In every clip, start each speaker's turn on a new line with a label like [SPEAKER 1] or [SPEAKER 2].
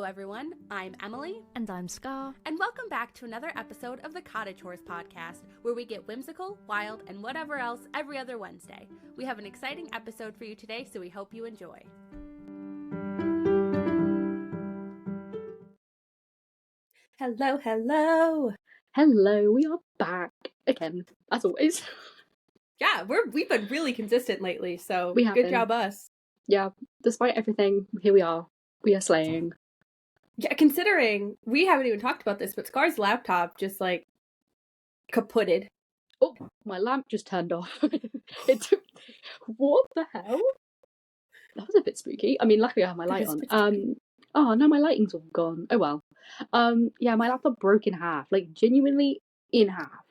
[SPEAKER 1] everyone. I'm Emily.
[SPEAKER 2] And I'm Scar.
[SPEAKER 1] And welcome back to another episode of the Cottage Horse podcast, where we get whimsical, wild, and whatever else every other Wednesday. We have an exciting episode for you today, so we hope you enjoy. Hello, hello.
[SPEAKER 2] Hello, we are back again, as always.
[SPEAKER 1] Yeah, we've been really consistent lately, so
[SPEAKER 2] We have
[SPEAKER 1] good
[SPEAKER 2] been.
[SPEAKER 1] job us.
[SPEAKER 2] Yeah, despite everything, here we are. We are slaying.
[SPEAKER 1] Yeah, considering we haven't even talked about this, but Scar's laptop just kaputted.
[SPEAKER 2] Oh, my lamp just turned off. What the hell? That was a bit spooky. I mean, luckily I have my light on. Oh no, my lighting's all gone. Oh well. Yeah, my laptop broke in half, like genuinely in half.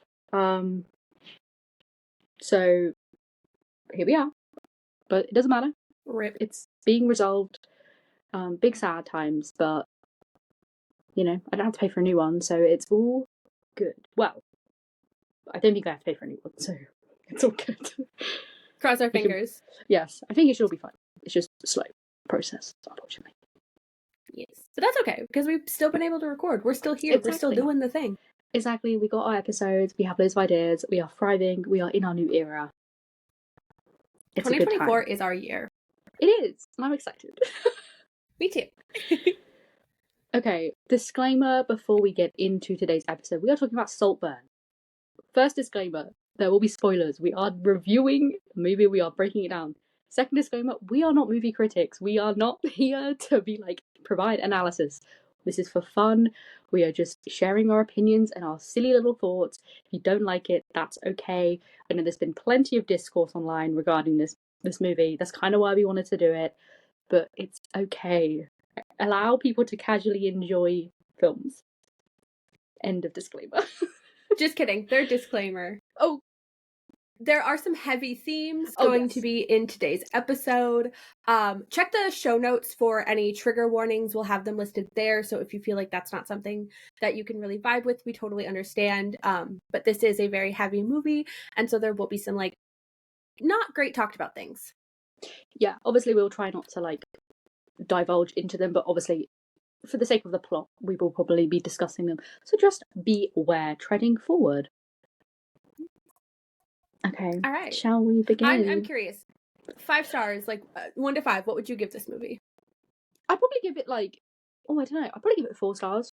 [SPEAKER 2] So here we are. But it doesn't matter.
[SPEAKER 1] Rip.
[SPEAKER 2] It's being resolved. Big sad times, but you know, I don't have to pay for a new one, so it's all good. Well, I don't think I have to pay for a new one, so it's all good.
[SPEAKER 1] Cross our fingers.
[SPEAKER 2] Yes, I think it should all be fine. It's just a slow process, unfortunately.
[SPEAKER 1] Yes. But that's okay, because we've still been able to record. We're still here.
[SPEAKER 2] Exactly.
[SPEAKER 1] We're still doing the thing.
[SPEAKER 2] Exactly. We got our episodes. We have loads of ideas. We are thriving. We are in our new era. It's
[SPEAKER 1] 2024 is our year.
[SPEAKER 2] It is. And I'm excited.
[SPEAKER 1] Me too.
[SPEAKER 2] Okay, disclaimer before we get into today's episode. We are talking about Saltburn. First disclaimer, there will be spoilers. We are reviewing a movie, we are breaking it down. Second disclaimer, we are not movie critics. We are not here to be provide analysis. This is for fun. We are just sharing our opinions and our silly little thoughts. If you don't like it, that's okay. I know there's been plenty of discourse online regarding this movie. That's kind of why we wanted to do it. But it's okay. Allow people to casually enjoy films. End of disclaimer.
[SPEAKER 1] Just kidding. Third disclaimer.
[SPEAKER 2] Oh.
[SPEAKER 1] There are some heavy themes going to be in today's episode. Check the show notes for any trigger warnings. We'll have them listed there. So if you feel like that's not something that you can really vibe with, we totally understand. But this is a very heavy movie. And so there will be some not great talked about things.
[SPEAKER 2] Yeah, obviously we'll try not to divulge into them, but obviously for the sake of the plot we will probably be discussing them, so just be aware treading forward. Okay, all right, shall we begin?
[SPEAKER 1] I'm curious, 5 stars, 1 to 5, what would you give this movie?
[SPEAKER 2] I'd probably give it I don't know, I'd probably give it 4 stars.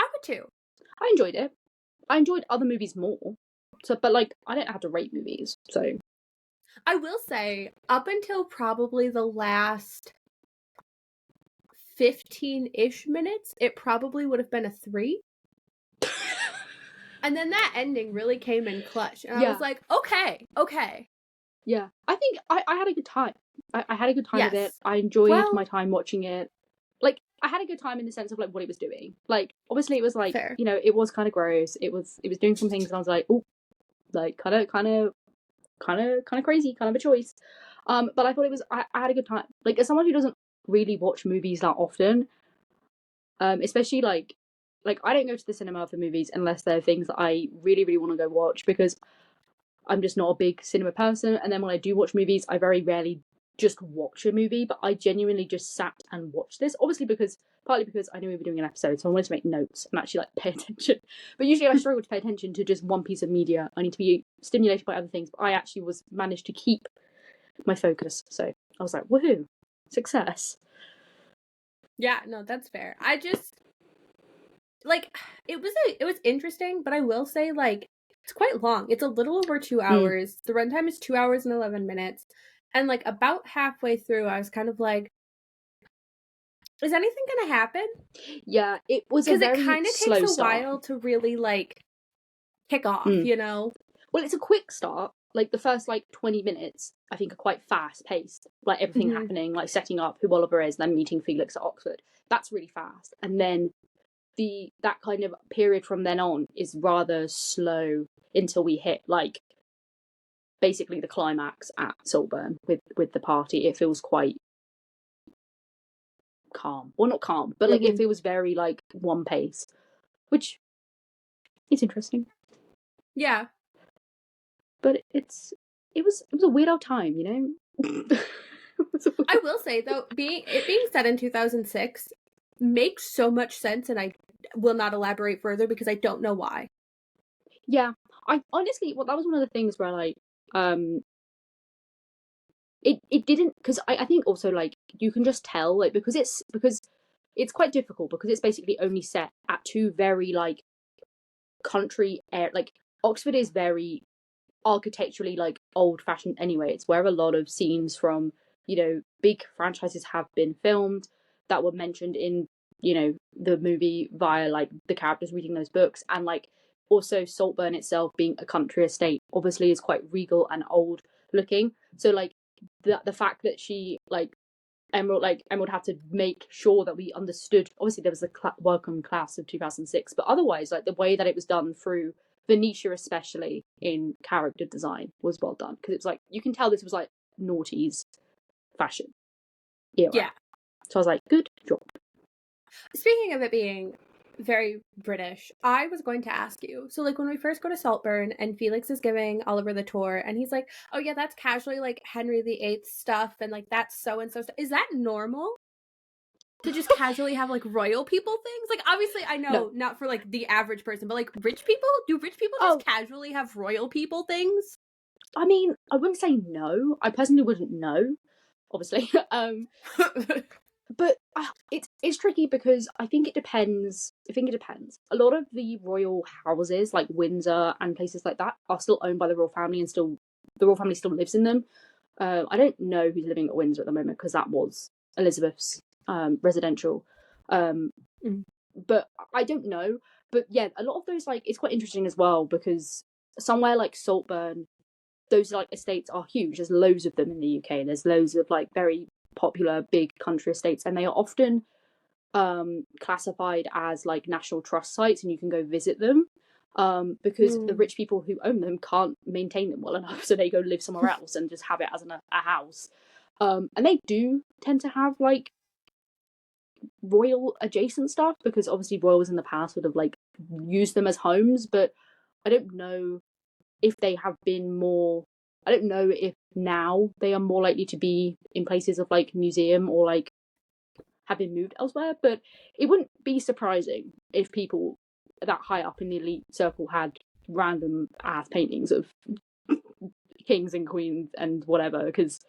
[SPEAKER 1] I would too.
[SPEAKER 2] I enjoyed it. I enjoyed other movies more, so but I don't have to rate movies, so
[SPEAKER 1] I will say up until probably the last 15-ish minutes, it probably would have been a 3. And then that ending really came in clutch. And I was like, okay.
[SPEAKER 2] Yeah. I think I had a good time. I had a good time with it. I enjoyed my time watching it. I had a good time in the sense of what it was doing. Obviously it was fair. You know, it was kind of gross. It was doing some things and I was like, oh, kind of crazy, kind of a choice. But I thought I had a good time. As someone who doesn't really watch movies that often, especially I don't go to the cinema for movies unless they're things that I really, really want to go watch, because I'm just not a big cinema person. And then when I do watch movies, I very rarely just watch a movie, but I genuinely just sat and watched this. Obviously partly because I knew we were doing an episode, so I wanted to make notes and actually pay attention. But usually I struggle to pay attention to just one piece of media. I need to be stimulated by other things, but I actually managed to keep my focus. So I was like, woohoo, success.
[SPEAKER 1] Yeah, no, that's fair. I just it was interesting, but I will say it's quite long. It's a little over 2 hours. The runtime is 2 hours and 11 minutes. And about halfway through, I was kind of like, is anything gonna happen?
[SPEAKER 2] Yeah, it was a very slow start. Because it kind of takes a
[SPEAKER 1] while to really kick off, you know?
[SPEAKER 2] Well, it's a quick start. The first 20 minutes, I think, are quite fast paced. Everything happening, setting up who Oliver is, then meeting Felix at Oxford. That's really fast. And then that kind of period from then on is rather slow until we hit basically the climax at Saltburn with the party. It feels quite calm. Well, not calm, but it feels very one pace, which is interesting.
[SPEAKER 1] Yeah,
[SPEAKER 2] but it was a weird old time, you know.
[SPEAKER 1] I will say though, being set in 2006, makes so much sense, and I will not elaborate further because I don't know why.
[SPEAKER 2] Yeah, I honestly, well, that was one of the things where like, it didn't, because I think also like you can just tell like because it's quite difficult because it's basically only set at two very like country air, like Oxford is very architecturally like old fashioned anyway. It's where a lot of scenes from, you know, big franchises have been filmed that were mentioned in, you know, the movie via like the characters reading those books. And like also Saltburn itself being a country estate obviously is quite regal and old looking. So like the fact that she like Emerald had to make sure that we understood. Obviously, there was a welcome class of 2006, but otherwise, like the way that it was done through Venetia, especially in character design, was well done because it was like you can tell this was like noughties fashion era.
[SPEAKER 1] Yeah.
[SPEAKER 2] So I was like, good job.
[SPEAKER 1] Speaking of it being very British, I was going to ask you. So, like, when we first go to Saltburn and Felix is giving Oliver the tour, and he's like, "Oh yeah, that's casually like Henry VIII stuff, and like that's so and so stuff." Is that normal? To just casually have like royal people things? Like, obviously, I know not for like the average person, but like rich people. Do rich people just casually have royal people things?
[SPEAKER 2] I mean, I wouldn't say no. I personally wouldn't know, obviously. But it's tricky because I think it depends. A lot of the royal houses, like Windsor and places like that, are still owned by the royal family, and the royal family still lives in them. I don't know who's living at Windsor at the moment because that was Elizabeth's residential. But I don't know. But yeah, a lot of those like it's quite interesting as well because somewhere like Saltburn, those like estates are huge. There's loads of them in the UK. There's loads of like very popular big country estates, and they are often classified as like national trust sites, and you can go visit them because the rich people who own them can't maintain them well enough, so they go live somewhere else and just have it as a house. And they do tend to have like royal adjacent stuff because obviously royals in the past would have like used them as homes, but I don't know if they have been more. I don't know if now they are more likely to be in places of like museum or like have been moved elsewhere, but it wouldn't be surprising if people that high up in the elite circle had random ass paintings of kings and queens and whatever, because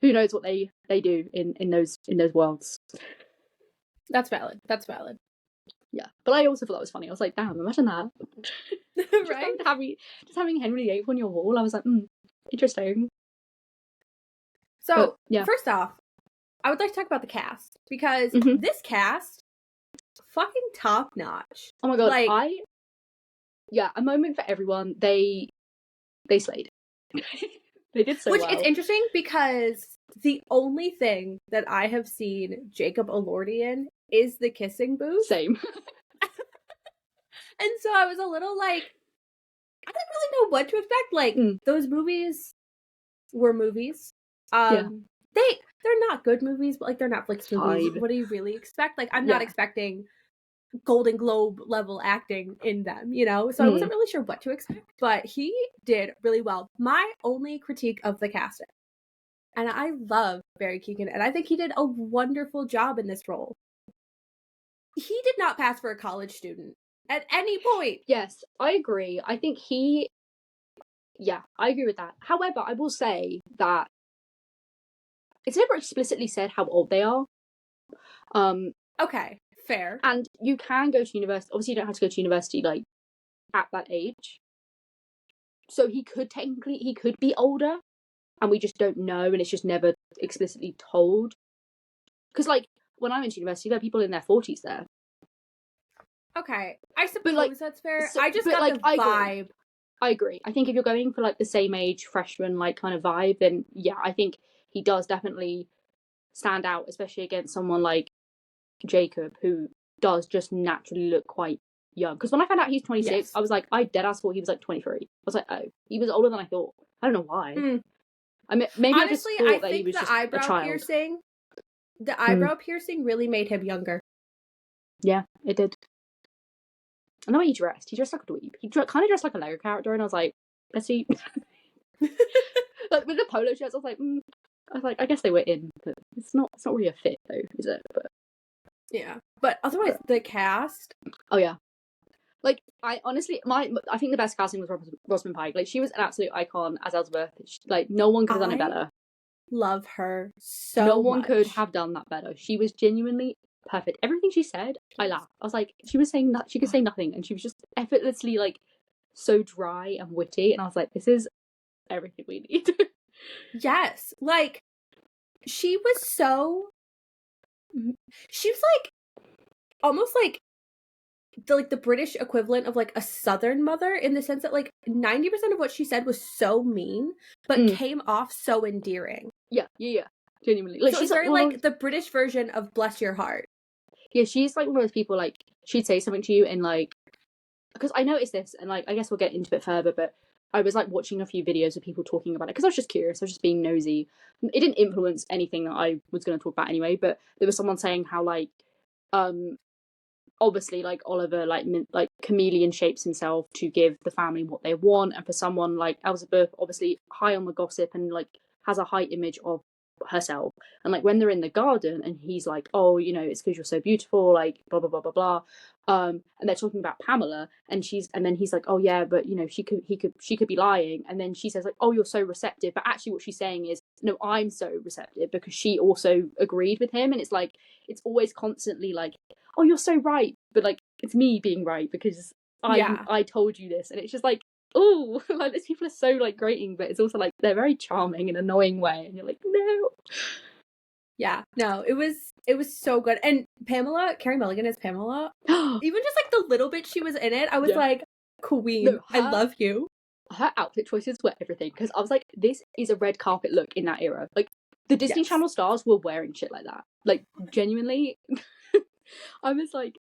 [SPEAKER 2] who knows what they do in those worlds.
[SPEAKER 1] That's valid.
[SPEAKER 2] Yeah, but I also thought that was funny. I was like, damn, imagine that.
[SPEAKER 1] Right?
[SPEAKER 2] Just having Henry VIII on your wall. I was like, interesting.
[SPEAKER 1] So, but, yeah. First off, I would like to talk about the cast because this cast, fucking top notch.
[SPEAKER 2] Oh my god, like, a moment for everyone. They slayed. They did so well.
[SPEAKER 1] Which it's interesting because the only thing that I have seen Jacob Elordi in is the kissing booth.
[SPEAKER 2] Same.
[SPEAKER 1] And so I was a little like, I didn't really know what to expect. Like, those movies were movies. They're not good movies, but like they're Netflix movies. What do you really expect? Like, I'm not expecting Golden Globe level acting in them, you know? So I wasn't really sure what to expect, but he did really well. My only critique of the casting, and I love Barry Keoghan, and I think he did a wonderful job in this role. He did not pass for a college student at any point.
[SPEAKER 2] Yes, I agree. I think I agree with that. However, I will say that it's never explicitly said how old they are.
[SPEAKER 1] Okay, fair.
[SPEAKER 2] And you can go to university. Obviously, you don't have to go to university like at that age. So he could be older, and we just don't know, and it's just never explicitly told. Because like when I went to university, there are people in their 40s there.
[SPEAKER 1] Okay, I suppose that's fair. I just got the vibe.
[SPEAKER 2] I agree. I think if you're going for like the same age freshman like kind of vibe, then yeah, I think he does definitely stand out, especially against someone like Jacob, who does just naturally look quite young. Because when I found out he's 26, I was like, I deadass thought he was like 23. I was like, oh, he was older than I thought. I don't know why. I mean, maybe
[SPEAKER 1] honestly,
[SPEAKER 2] I just thought that he was just a child.
[SPEAKER 1] The eyebrow piercing really made him younger.
[SPEAKER 2] Yeah, it did. And the way he dressed like a dweeb. He kind of dressed like a Lego character, and I was like, let's see. Like with the polo shirts, I was like, I guess they were in, but it's not really a fit though, is it? But
[SPEAKER 1] Yeah, but otherwise, the cast.
[SPEAKER 2] Oh yeah. Like, I honestly, I think the best casting was Rosamund Pike. Like, she was an absolute icon as Elizabeth. Like, no one could have done it better.
[SPEAKER 1] Love her so
[SPEAKER 2] No one
[SPEAKER 1] much.
[SPEAKER 2] could have done that better. She was genuinely perfect. Everything she said, I laughed. I was like, she was saying that she could say nothing, and she was just effortlessly like so dry and witty. And I was like, this is everything we need.
[SPEAKER 1] Yes, like she was like almost like the British equivalent of like a Southern mother, in the sense that like 90% of what she said was so mean, but came off so endearing.
[SPEAKER 2] Yeah. Genuinely. Like,
[SPEAKER 1] so she's very like the British version of bless your heart.
[SPEAKER 2] Yeah, she's like one of those people, like, she'd say something to you and like, because I noticed this, and like, I guess we'll get into it further, but I was like watching a few videos of people talking about it because I was just curious. I was just being nosy. It didn't influence anything that I was going to talk about anyway, but there was someone saying how like, obviously like Oliver like chameleon shapes himself to give the family what they want, and for someone like Elizabeth, obviously high on the gossip and like has a high image of herself, and like when they're in the garden and he's like, oh, you know, it's because you're so beautiful, like blah blah blah blah blah, and they're talking about Pamela, and then he's like, oh yeah, but you know, she could be lying, and then she says like, oh, you're so receptive, but actually what she's saying is, no, I'm so receptive because she also agreed with him. And it's like, it's always constantly like, oh, you're so right, but like it's me being right because I told you this. And it's just like, oh, like these people are so like grating, but it's also like they're very charming in an annoying way, and you're like, no.
[SPEAKER 1] Yeah, no, it was so good. And Pamela, Carey Mulligan as Pamela, even just like the little bit she was in it, I was like, queen, no, I love you.
[SPEAKER 2] Her outfit choices were everything, because I was like, this is a red carpet look in that era. Like, the Disney Channel stars were wearing shit like that. Like, genuinely. I was like,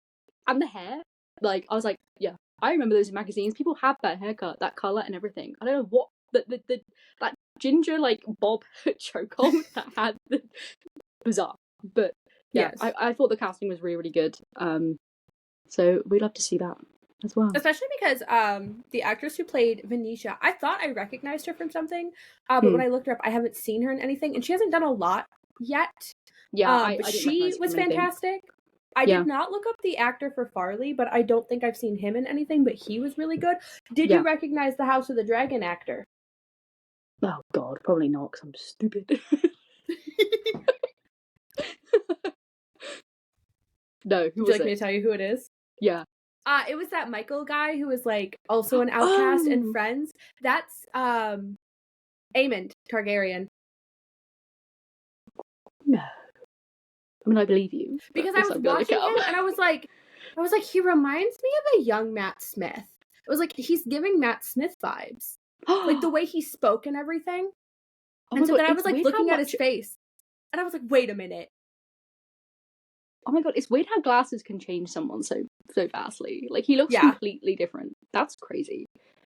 [SPEAKER 2] and the hair, like, I was like, yeah, I remember those magazines. People had that haircut, that colour and everything. I don't know what, that ginger, like, bob choke on that had the bizarre. But, yeah, yes. I thought the casting was really, really good. So we'd love to see that as well.
[SPEAKER 1] Especially because the actress who played Venetia, I thought I recognized her from something, but when I looked her up, I haven't seen her in anything, and she hasn't done a lot yet.
[SPEAKER 2] Yeah,
[SPEAKER 1] but she was fantastic. I did not look up the actor for Farley, but I don't think I've seen him in anything, but he was really good. Did you recognize the House of the Dragon actor?
[SPEAKER 2] Oh god, probably not, because I'm stupid. No, who was it? Would you like
[SPEAKER 1] me to tell you who it is?
[SPEAKER 2] Yeah.
[SPEAKER 1] It was that Michael guy who was like also an outcast in Friends. That's Aemond Targaryen.
[SPEAKER 2] No. I mean, I believe you.
[SPEAKER 1] Because I was watching him and I was like, he reminds me of a young Matt Smith. It was like, he's giving Matt Smith vibes. Like the way he spoke and everything. And so then I was like looking at his face. And I was like, wait a minute.
[SPEAKER 2] Oh my god, it's weird how glasses can change someone so vastly. Like, he looks completely different. That's crazy.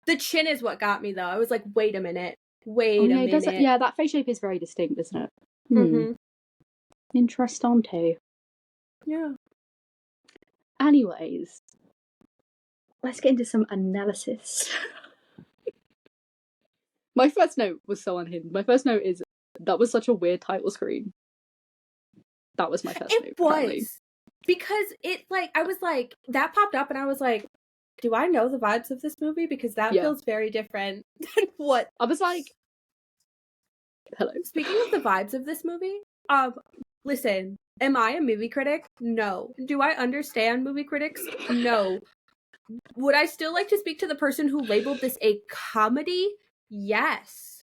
[SPEAKER 1] The chin is what got me, though. I was like, wait a minute. Wait a minute.
[SPEAKER 2] Yeah, that face shape is very distinct, isn't it? Mm-hmm. Interessante.
[SPEAKER 1] Yeah.
[SPEAKER 2] Anyways, let's get into some analysis. My first note was so unhinged. My first note is, that was such a weird title screen. That was my first note.
[SPEAKER 1] It was. Apparently. Because it, like, I was like, that popped up and I was like, do I know the vibes of this movie? Because that feels very different than what.
[SPEAKER 2] I was like, hello.
[SPEAKER 1] Speaking of the vibes of this movie, listen, am I a movie critic? No. Do I understand movie critics? No. Would I still like to speak to the person who labeled this a comedy? Yes.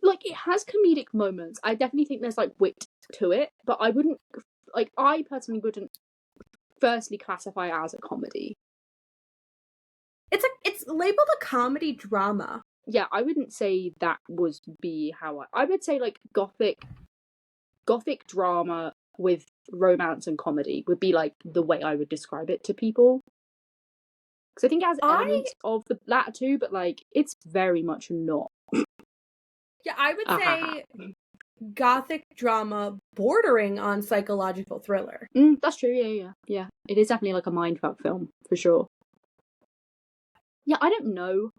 [SPEAKER 2] Like, it has comedic moments. I definitely think there's, like, wit to it, but I wouldn't, like, I personally wouldn't firstly classify it as a comedy.
[SPEAKER 1] It's labeled a comedy drama.
[SPEAKER 2] Yeah, I wouldn't say that be how I would say, like, gothic drama with romance and comedy would be, like, the way I would describe it to people. Because I think it has elements of the latter two, but, like, it's very much not.
[SPEAKER 1] Yeah, I would say gothic drama bordering on psychological thriller.
[SPEAKER 2] That's true, yeah. It is definitely, like, a mindfuck film, for sure. Yeah, I don't know.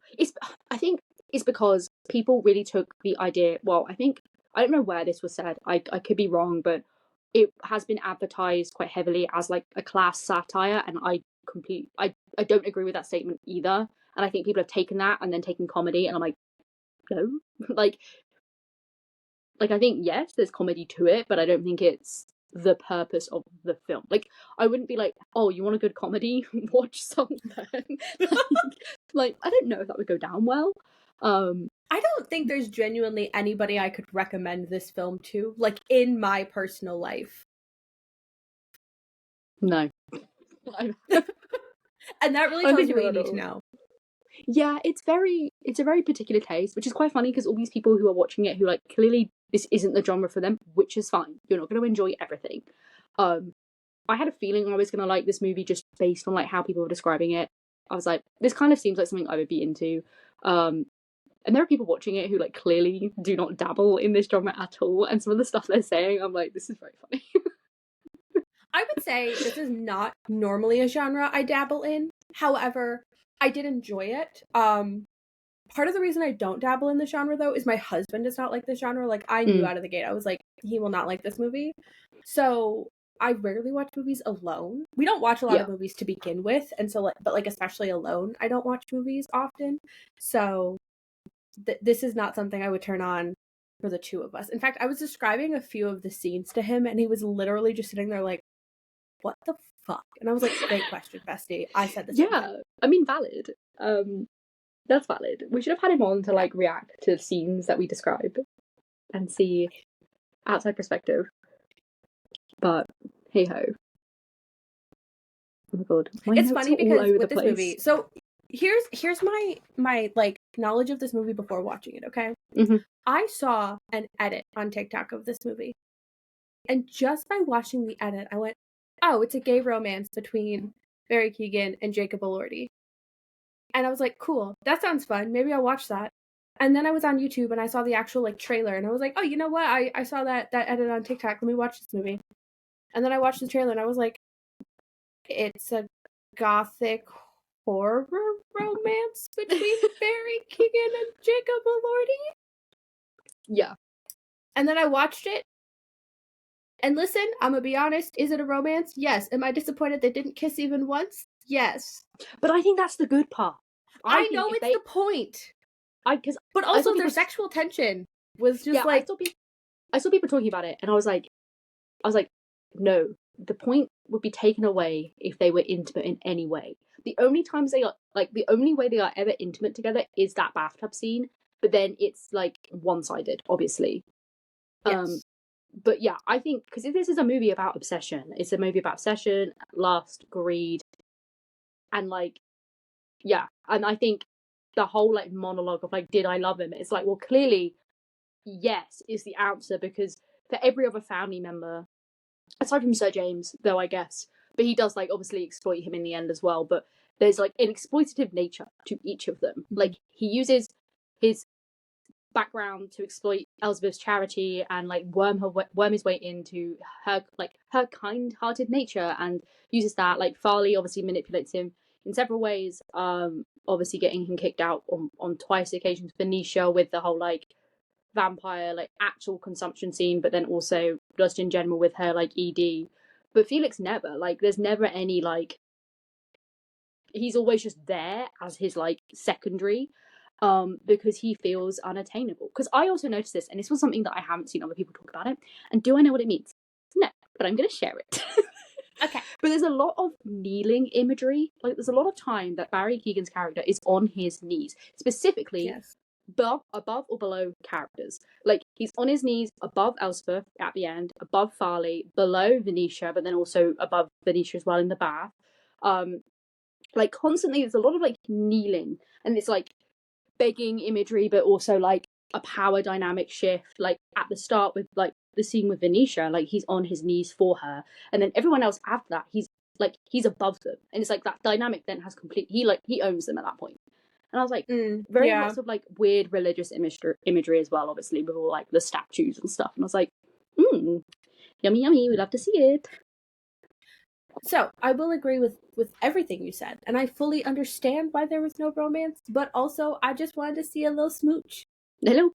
[SPEAKER 2] I think it's because people really took the idea, well, I don't know where this was said, I could be wrong, but it has been advertised quite heavily as like a class satire, and I don't agree with that statement either. And I think people have taken that and then taken comedy, and I'm like, no. like I think, yes, there's comedy to it, but I don't think it's the purpose of the film. Like, I wouldn't be like, oh, you want a good comedy? Watch Saltburn. like, I don't know if that would go down well.
[SPEAKER 1] I don't think there's genuinely anybody I could recommend this film to, like, in my personal life.
[SPEAKER 2] No.
[SPEAKER 1] And that really tells you what you need to know.
[SPEAKER 2] Yeah, it's a very particular taste, which is quite funny because all these people who are watching it who like clearly this isn't the genre for them, which is fine. You're not going to enjoy everything. I had a feeling I was going to like this movie just based on like how people were describing it. I was like, this kind of seems like something I would be into. And there are people watching it who like clearly do not dabble in this genre at all, and some of the stuff they're saying, I'm like, this is very funny.
[SPEAKER 1] I would say this is not normally a genre I dabble in. However, I did enjoy it. Part of the reason I don't dabble in the genre, though, is my husband does not like this genre. Like, I knew out of the gate, I was like, he will not like this movie. So I rarely watch movies alone. We don't watch a lot of movies to begin with, and so, but like especially alone, I don't watch movies often. So this is not something I would turn on for the two of us. In fact, I was describing a few of the scenes to him, and he was literally just sitting there like, what the fuck? And I was like, great question, bestie. I said this.
[SPEAKER 2] Yeah, I mean, valid. That's valid. We should have had him on to like react to scenes that we describe and see outside perspective. But hey ho. Oh my god.
[SPEAKER 1] It's funny because with this movie, so here's my like knowledge of this movie before watching it, okay?
[SPEAKER 2] Mm-hmm.
[SPEAKER 1] I saw an edit on TikTok of this movie. And just by watching the edit, I went, oh, it's a gay romance between Barry Keoghan and Jacob Elordi. And I was like, cool, that sounds fun. Maybe I'll watch that. And then I was on YouTube and I saw the actual like trailer, and I was like, oh, you know what? I saw that edit on TikTok. Let me watch this movie. And then I watched the trailer and I was like, it's a gothic horror romance between Barry Keoghan and Jacob Elordi?
[SPEAKER 2] Yeah.
[SPEAKER 1] And then I watched it. And listen, I'm gonna be honest, is it a romance? Yes. Am I disappointed they didn't kiss even once? Yes.
[SPEAKER 2] But I think that's the good part.
[SPEAKER 1] I know it's the point. But also their sexual tension was just like...
[SPEAKER 2] I saw people talking about it, and I was like, no, the point would be taken away if they were intimate in any way. The only times the only way they are ever intimate together is that bathtub scene, but then it's like one-sided, obviously.
[SPEAKER 1] Yes.
[SPEAKER 2] But yeah, I think, because if this is a movie about obsession, it's a movie about obsession, lust, greed, and like, yeah, and I think the whole like monologue of like, did I love him? It's like, well, clearly, yes, is the answer, because for every other family member, aside from Sir James, though, I guess, but he does like obviously exploit him in the end as well, but there's like an exploitative nature to each of them. Mm-hmm. Like, he uses his background to exploit Elizabeth's charity and like worm his way into her kind-hearted nature, and uses that. Like, Farley obviously manipulates him in several ways, obviously getting him kicked out on twice occasions. Venetia with the whole like vampire like actual consumption scene, but then also just in general with her like ED. But Felix never, like, there's never any like, he's always just there as his like secondary, because he feels unattainable. Because I also noticed this, and this was something that I haven't seen other people talk about it. And do I know what it means? No, but I'm going to share it.
[SPEAKER 1] Okay.
[SPEAKER 2] But there's a lot of kneeling imagery. Like, there's a lot of time that Barry Keoghan's character is on his knees, specifically above or below characters. Like, he's on his knees above Elspeth at the end, above Farley, below Venetia, but then also above Venetia as well in the bath. Like, constantly there's a lot of like kneeling, and it's like begging imagery, but also like a power dynamic shift. Like, at the start with like the scene with Venetia, like, he's on his knees for her, and then everyone else after that, he's above them, and it's like that dynamic then has he owns them at that point. And I was like, lots of like weird religious imagery as well, obviously, with all like the statues and stuff. And I was like, yummy, yummy, we'd love to see it.
[SPEAKER 1] So I will agree with everything you said, and I fully understand why there was no romance, but also I just wanted to see a little smooch.
[SPEAKER 2] Hello.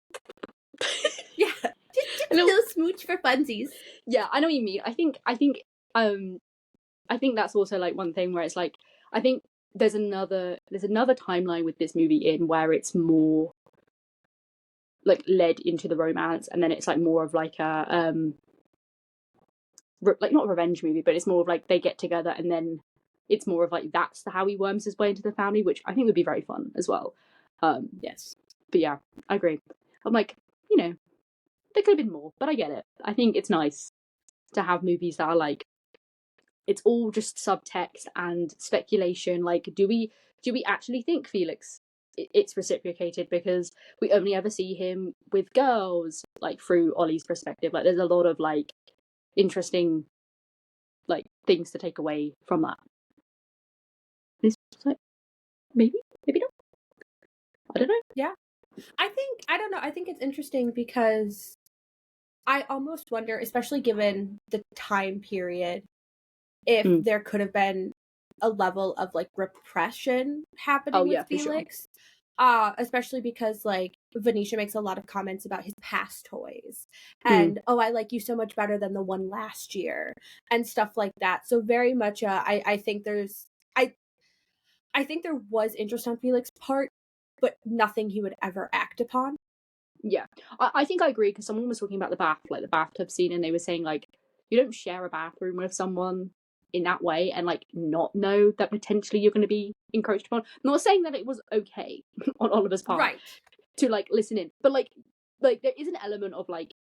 [SPEAKER 1] Yeah. Just a little smooch for funsies.
[SPEAKER 2] Yeah, I know what you mean. I think that's also like one thing where it's like, I think there's another timeline with this movie in where it's more like led into the romance, and then it's like more of like a like not a revenge movie, but it's more of like they get together and then it's more of like that's how he worms his way into the family, which I think would be very fun as well.
[SPEAKER 1] Yes.
[SPEAKER 2] But yeah, I agree. I'm like, you know, there could have been more, but I get it. I think it's nice to have movies that are like, it's all just subtext and speculation. Like, do we actually think Felix it's reciprocated, because we only ever see him with girls, like through Ollie's perspective. Like, there's a lot of like interesting like things to take away from that. It's like, maybe not. I don't know.
[SPEAKER 1] Yeah. I don't know. I think it's interesting because I almost wonder, especially given the time period, if there could have been a level of like repression happening with Felix. Sure. Especially because like Venetia makes a lot of comments about his past toys and I like you so much better than the one last year and stuff like that. So very much I think there's I think there was interest on Felix's part, but nothing he would ever act upon.
[SPEAKER 2] Yeah, I think I agree, because someone was talking about the bathtub scene, and they were saying like, you don't share a bathroom with someone in that way and like not know that potentially you're going to be encroached upon. Not saying that it was okay on Oliver's part, right, to like listen in, but like there is an element of like,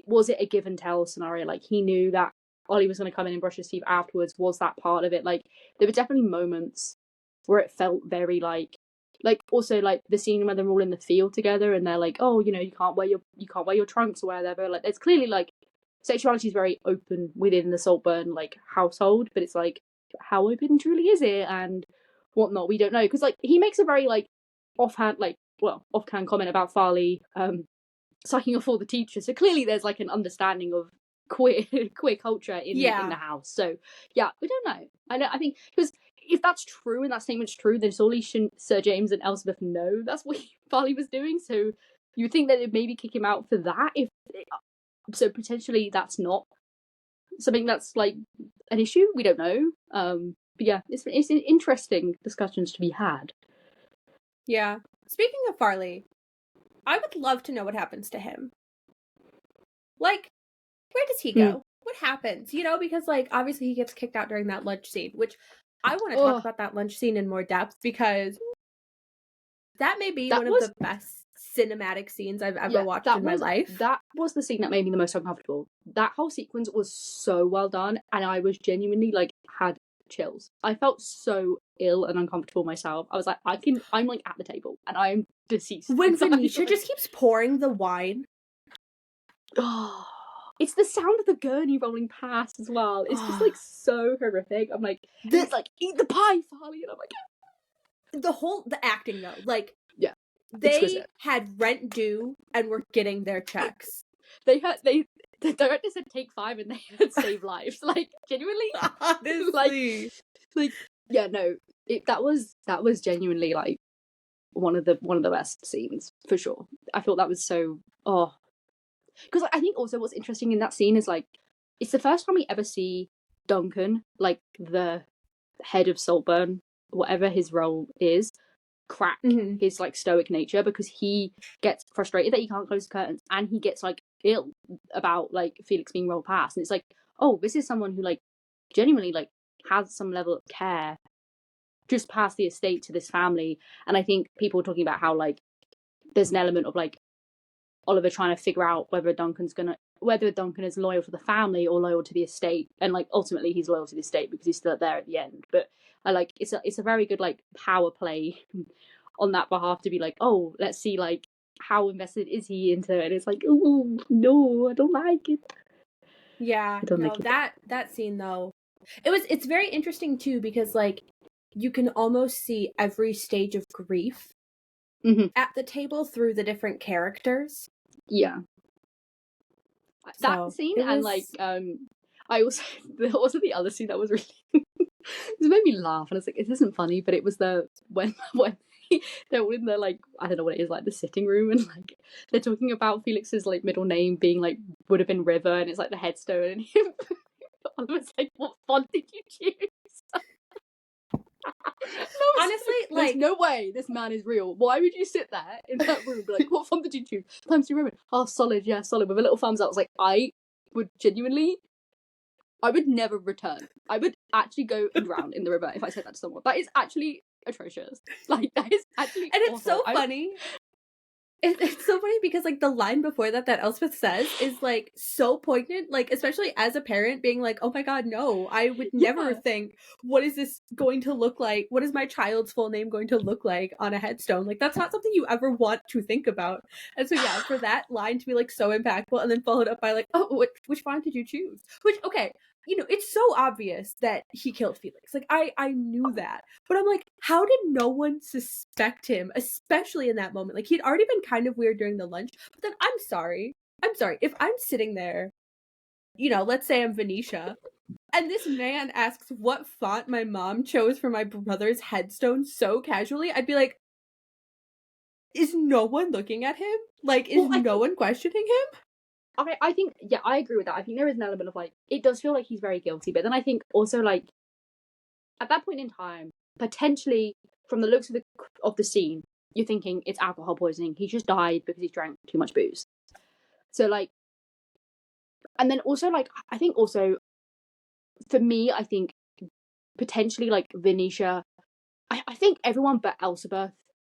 [SPEAKER 2] was it a give and tell scenario? Like, he knew that Ollie was going to come in and brush his teeth afterwards. Was that part of it? Like, there were definitely moments where it felt very like also like the scene where they're all in the field together and they're like, oh, you know, you can't wear your trunks or whatever. Like, there's clearly like sexuality is very open within the Saltburn like household, but it's like, how open truly is it and whatnot? We don't know, because like he makes a very like offhand comment about Farley sucking off all the teachers. So clearly there's like an understanding of queer culture in the house. So yeah, we don't know. I think, because if that's true and that statement's true, then surely shouldn't Sir James and Elspeth know that's what Farley was doing? So you think that it'd maybe kick him out for that? So potentially that's not something that's like an issue. We don't know. But yeah, it's interesting discussions to be had.
[SPEAKER 1] Yeah. Speaking of Farley, I would love to know what happens to him. Like, where does he go? What happens? You know, because like obviously he gets kicked out during that lunch scene, which I want to talk about that lunch scene in more depth, because that may be one of the best cinematic scenes I've ever watched in my life.
[SPEAKER 2] That was the scene that made me the most uncomfortable. That whole sequence was so well done, and I was genuinely like had chills. I felt so ill and uncomfortable myself. I was like, I'm like at the table and I'm deceased.
[SPEAKER 1] When Venetia just keeps pouring the wine.
[SPEAKER 2] Oh, it's the sound of the gurney rolling past as well. It's just like so horrific. I'm like, it's like, eat the pie, Farley, and I'm like,
[SPEAKER 1] the acting though, like,
[SPEAKER 2] yeah,
[SPEAKER 1] they exquisite. Had rent due and were getting their checks.
[SPEAKER 2] The director said take 5 and they had save lives. Like, genuinely,
[SPEAKER 1] honestly,
[SPEAKER 2] like yeah, no, that was genuinely like one of the best scenes for sure. I thought that was so because I think also what's interesting in that scene is like, it's the first time we ever see Duncan, like the head of Saltburn, whatever his role is, crack his like stoic nature, because he gets frustrated that he can't close the curtains and he gets like ill about like Felix being rolled past, and it's like, oh, this is someone who like genuinely like has some level of care just past the estate to this family. And I think people are talking about how like there's an element of like Oliver trying to figure out whether Duncan is loyal to the family or loyal to the estate, and like ultimately he's loyal to the estate because he's still there at the end. But I like it's a very good like power play on that behalf to be like, oh, let's see like how invested is he into it. And it's like, oh no, I don't like it.
[SPEAKER 1] Yeah, no, that scene though, it's very interesting too, because like you can almost see every stage of grief at the table through the different characters.
[SPEAKER 2] Yeah. That scene and like I also there was the other scene that was really this made me laugh, and I was like, it isn't funny, but it was the when they're all in their, like, I don't know what it is, like the sitting room, and like they're talking about Felix's like middle name being like would have been River, and it's like the headstone, and him. Oliver's like, what font did you choose?
[SPEAKER 1] Honestly,
[SPEAKER 2] there's
[SPEAKER 1] like,
[SPEAKER 2] no way this man is real. Why would you sit there in that room, be like, what font did you choose? Times New Roman. Oh, solid, yeah, solid, with a little thumbs up. I was like, I would never return. I would actually go and drown in the river if I said that to someone. That is actually atrocious. Like, that is actually
[SPEAKER 1] and it's
[SPEAKER 2] awful.
[SPEAKER 1] so funny. It's so funny because, like, the line before that Elspeth says is, like, so poignant, like, especially as a parent being like, oh my god, no, I would never think, what is this going to look like? What is my child's full name going to look like on a headstone? Like, that's not something you ever want to think about. And so, yeah, for that line to be, like, so impactful and then followed up by, like, oh, which font did you choose? Which, okay, you know, it's so obvious that he killed Felix. Like, I knew that. But I'm like, how did no one suspect him, especially in that moment? Like, he'd already been kind of weird during the lunch. But then I'm sorry. If I'm sitting there, you know, let's say I'm Venetia, and this man asks what font my mom chose for my brother's headstone so casually, I'd be like, is no one looking at him? Like, is no one questioning him?
[SPEAKER 2] I think, yeah, I agree with that. I think there is an element of, like, it does feel like he's very guilty, but then I think also, like, at that point in time, potentially, from the looks of the scene, you're thinking it's alcohol poisoning. He just died because he drank too much booze. So, like, and then also, like, I think also, for me, I think potentially, like, Venetia, I think everyone but Elspeth,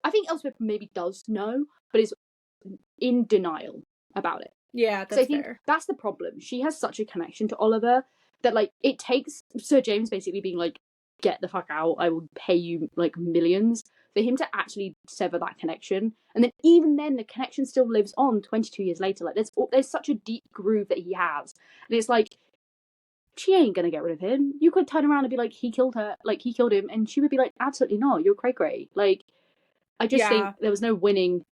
[SPEAKER 2] I think Elspeth maybe does know, but is in denial about it.
[SPEAKER 1] Yeah, that's
[SPEAKER 2] so I think
[SPEAKER 1] fair.
[SPEAKER 2] That's the problem. She has such a connection to Oliver that, like, it takes Sir James basically being like, get the fuck out, I will pay you like millions, for him to actually sever that connection. And then even then the connection still lives on 22 years later. Like, there's such a deep groove that he has, and it's like, she ain't gonna get rid of him. You could turn around and be like, he killed her, like, he killed him, and she would be like, absolutely not, you're cray. Like, I just think there was no winning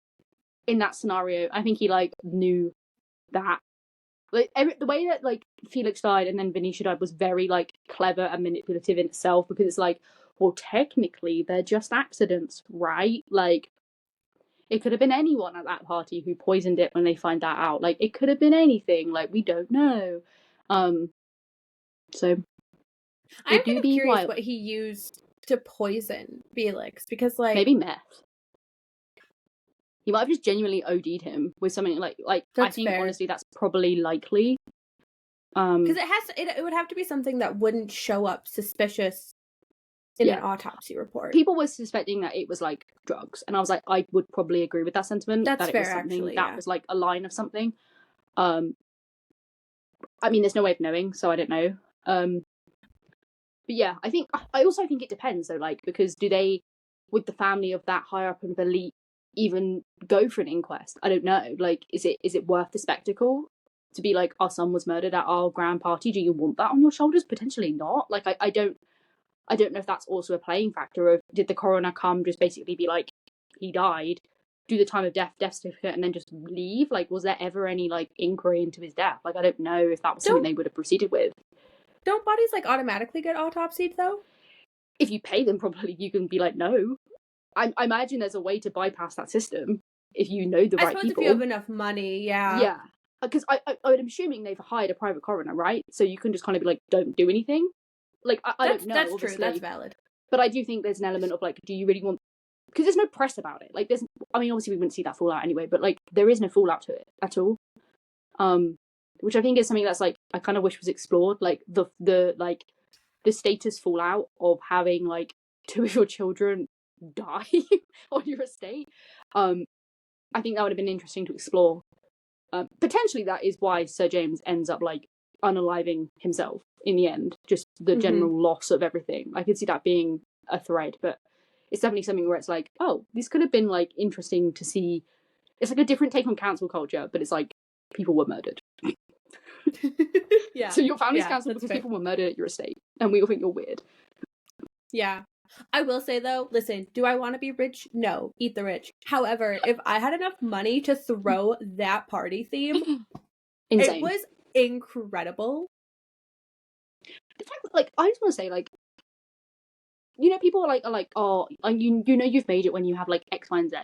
[SPEAKER 2] in that scenario. I think he, like, knew that, like, the way that, like, Felix died and then Venetia died was very, like, clever and manipulative in itself, because it's like, well, technically they're just accidents, right? Like, it could have been anyone at that party who poisoned it when they find that out. Like, it could have been anything. Like, we don't know. So
[SPEAKER 1] I'm kind of curious what he used to poison Felix, because, like,
[SPEAKER 2] maybe meth. He might have just genuinely OD'd him with something like I think fair. Honestly that's probably likely.
[SPEAKER 1] Because it would have to be something that wouldn't show up suspicious in an autopsy report.
[SPEAKER 2] People were suspecting that it was, like, drugs, and I was like, I would probably agree with that sentiment.
[SPEAKER 1] That's
[SPEAKER 2] that
[SPEAKER 1] fair,
[SPEAKER 2] it was something
[SPEAKER 1] actually,
[SPEAKER 2] that was like a line of something. I mean, there's no way of knowing, so I don't know. But yeah, I also think it depends though, like, because do they, with the family of that higher up in the elite, even go for an inquest? I don't know. Like, is it worth the spectacle to be like, our son was murdered at our grand party? Do you want that on your shoulders? Potentially not. Like, I don't know if that's also a playing factor of, did the coroner come just basically be like, he died, do the time of death certificate, and then just leave? Like, was there ever any, like, inquiry into his death? Like, I don't know if that was something they would have proceeded with.
[SPEAKER 1] Don't bodies, like, automatically get autopsied though?
[SPEAKER 2] If you pay them properly, you can be like, no. I imagine there's a way to bypass that system if you know the right people. I suppose
[SPEAKER 1] if you have enough money, yeah.
[SPEAKER 2] Yeah. Because I'm assuming they've hired a private coroner, right? So you can just kind of be like, don't do anything. Like, I don't know.
[SPEAKER 1] That's true, that's valid.
[SPEAKER 2] But I do think there's an element of, like, do you really want... Because there's no press about it. Like, obviously we wouldn't see that fallout anyway, but, like, there is no fallout to it at all. Which I think is something that's, like, I kind of wish was explored. Like, the status fallout of having, like, 2 of your children die on your estate. I think that would have been interesting to explore. Potentially that is why Sir James ends up, like, unaliving himself in the end. Just the general loss of everything. I could see that being a thread, but it's definitely something where it's like, oh, this could have been, like, interesting to see. It's like a different take on cancel culture, but it's like, people were murdered.
[SPEAKER 1] Yeah.
[SPEAKER 2] So your family's cancelled because people were murdered at your estate, and we all think you're weird.
[SPEAKER 1] Yeah. I will say, though, listen, do I want to be rich? No. Eat the rich. However, if I had enough money to throw that party theme,
[SPEAKER 2] insane.
[SPEAKER 1] It was incredible.
[SPEAKER 2] The fact that, like, I just want to say, like, you know, people are like, oh, you know, you've made it when you have like X, Y, and Z.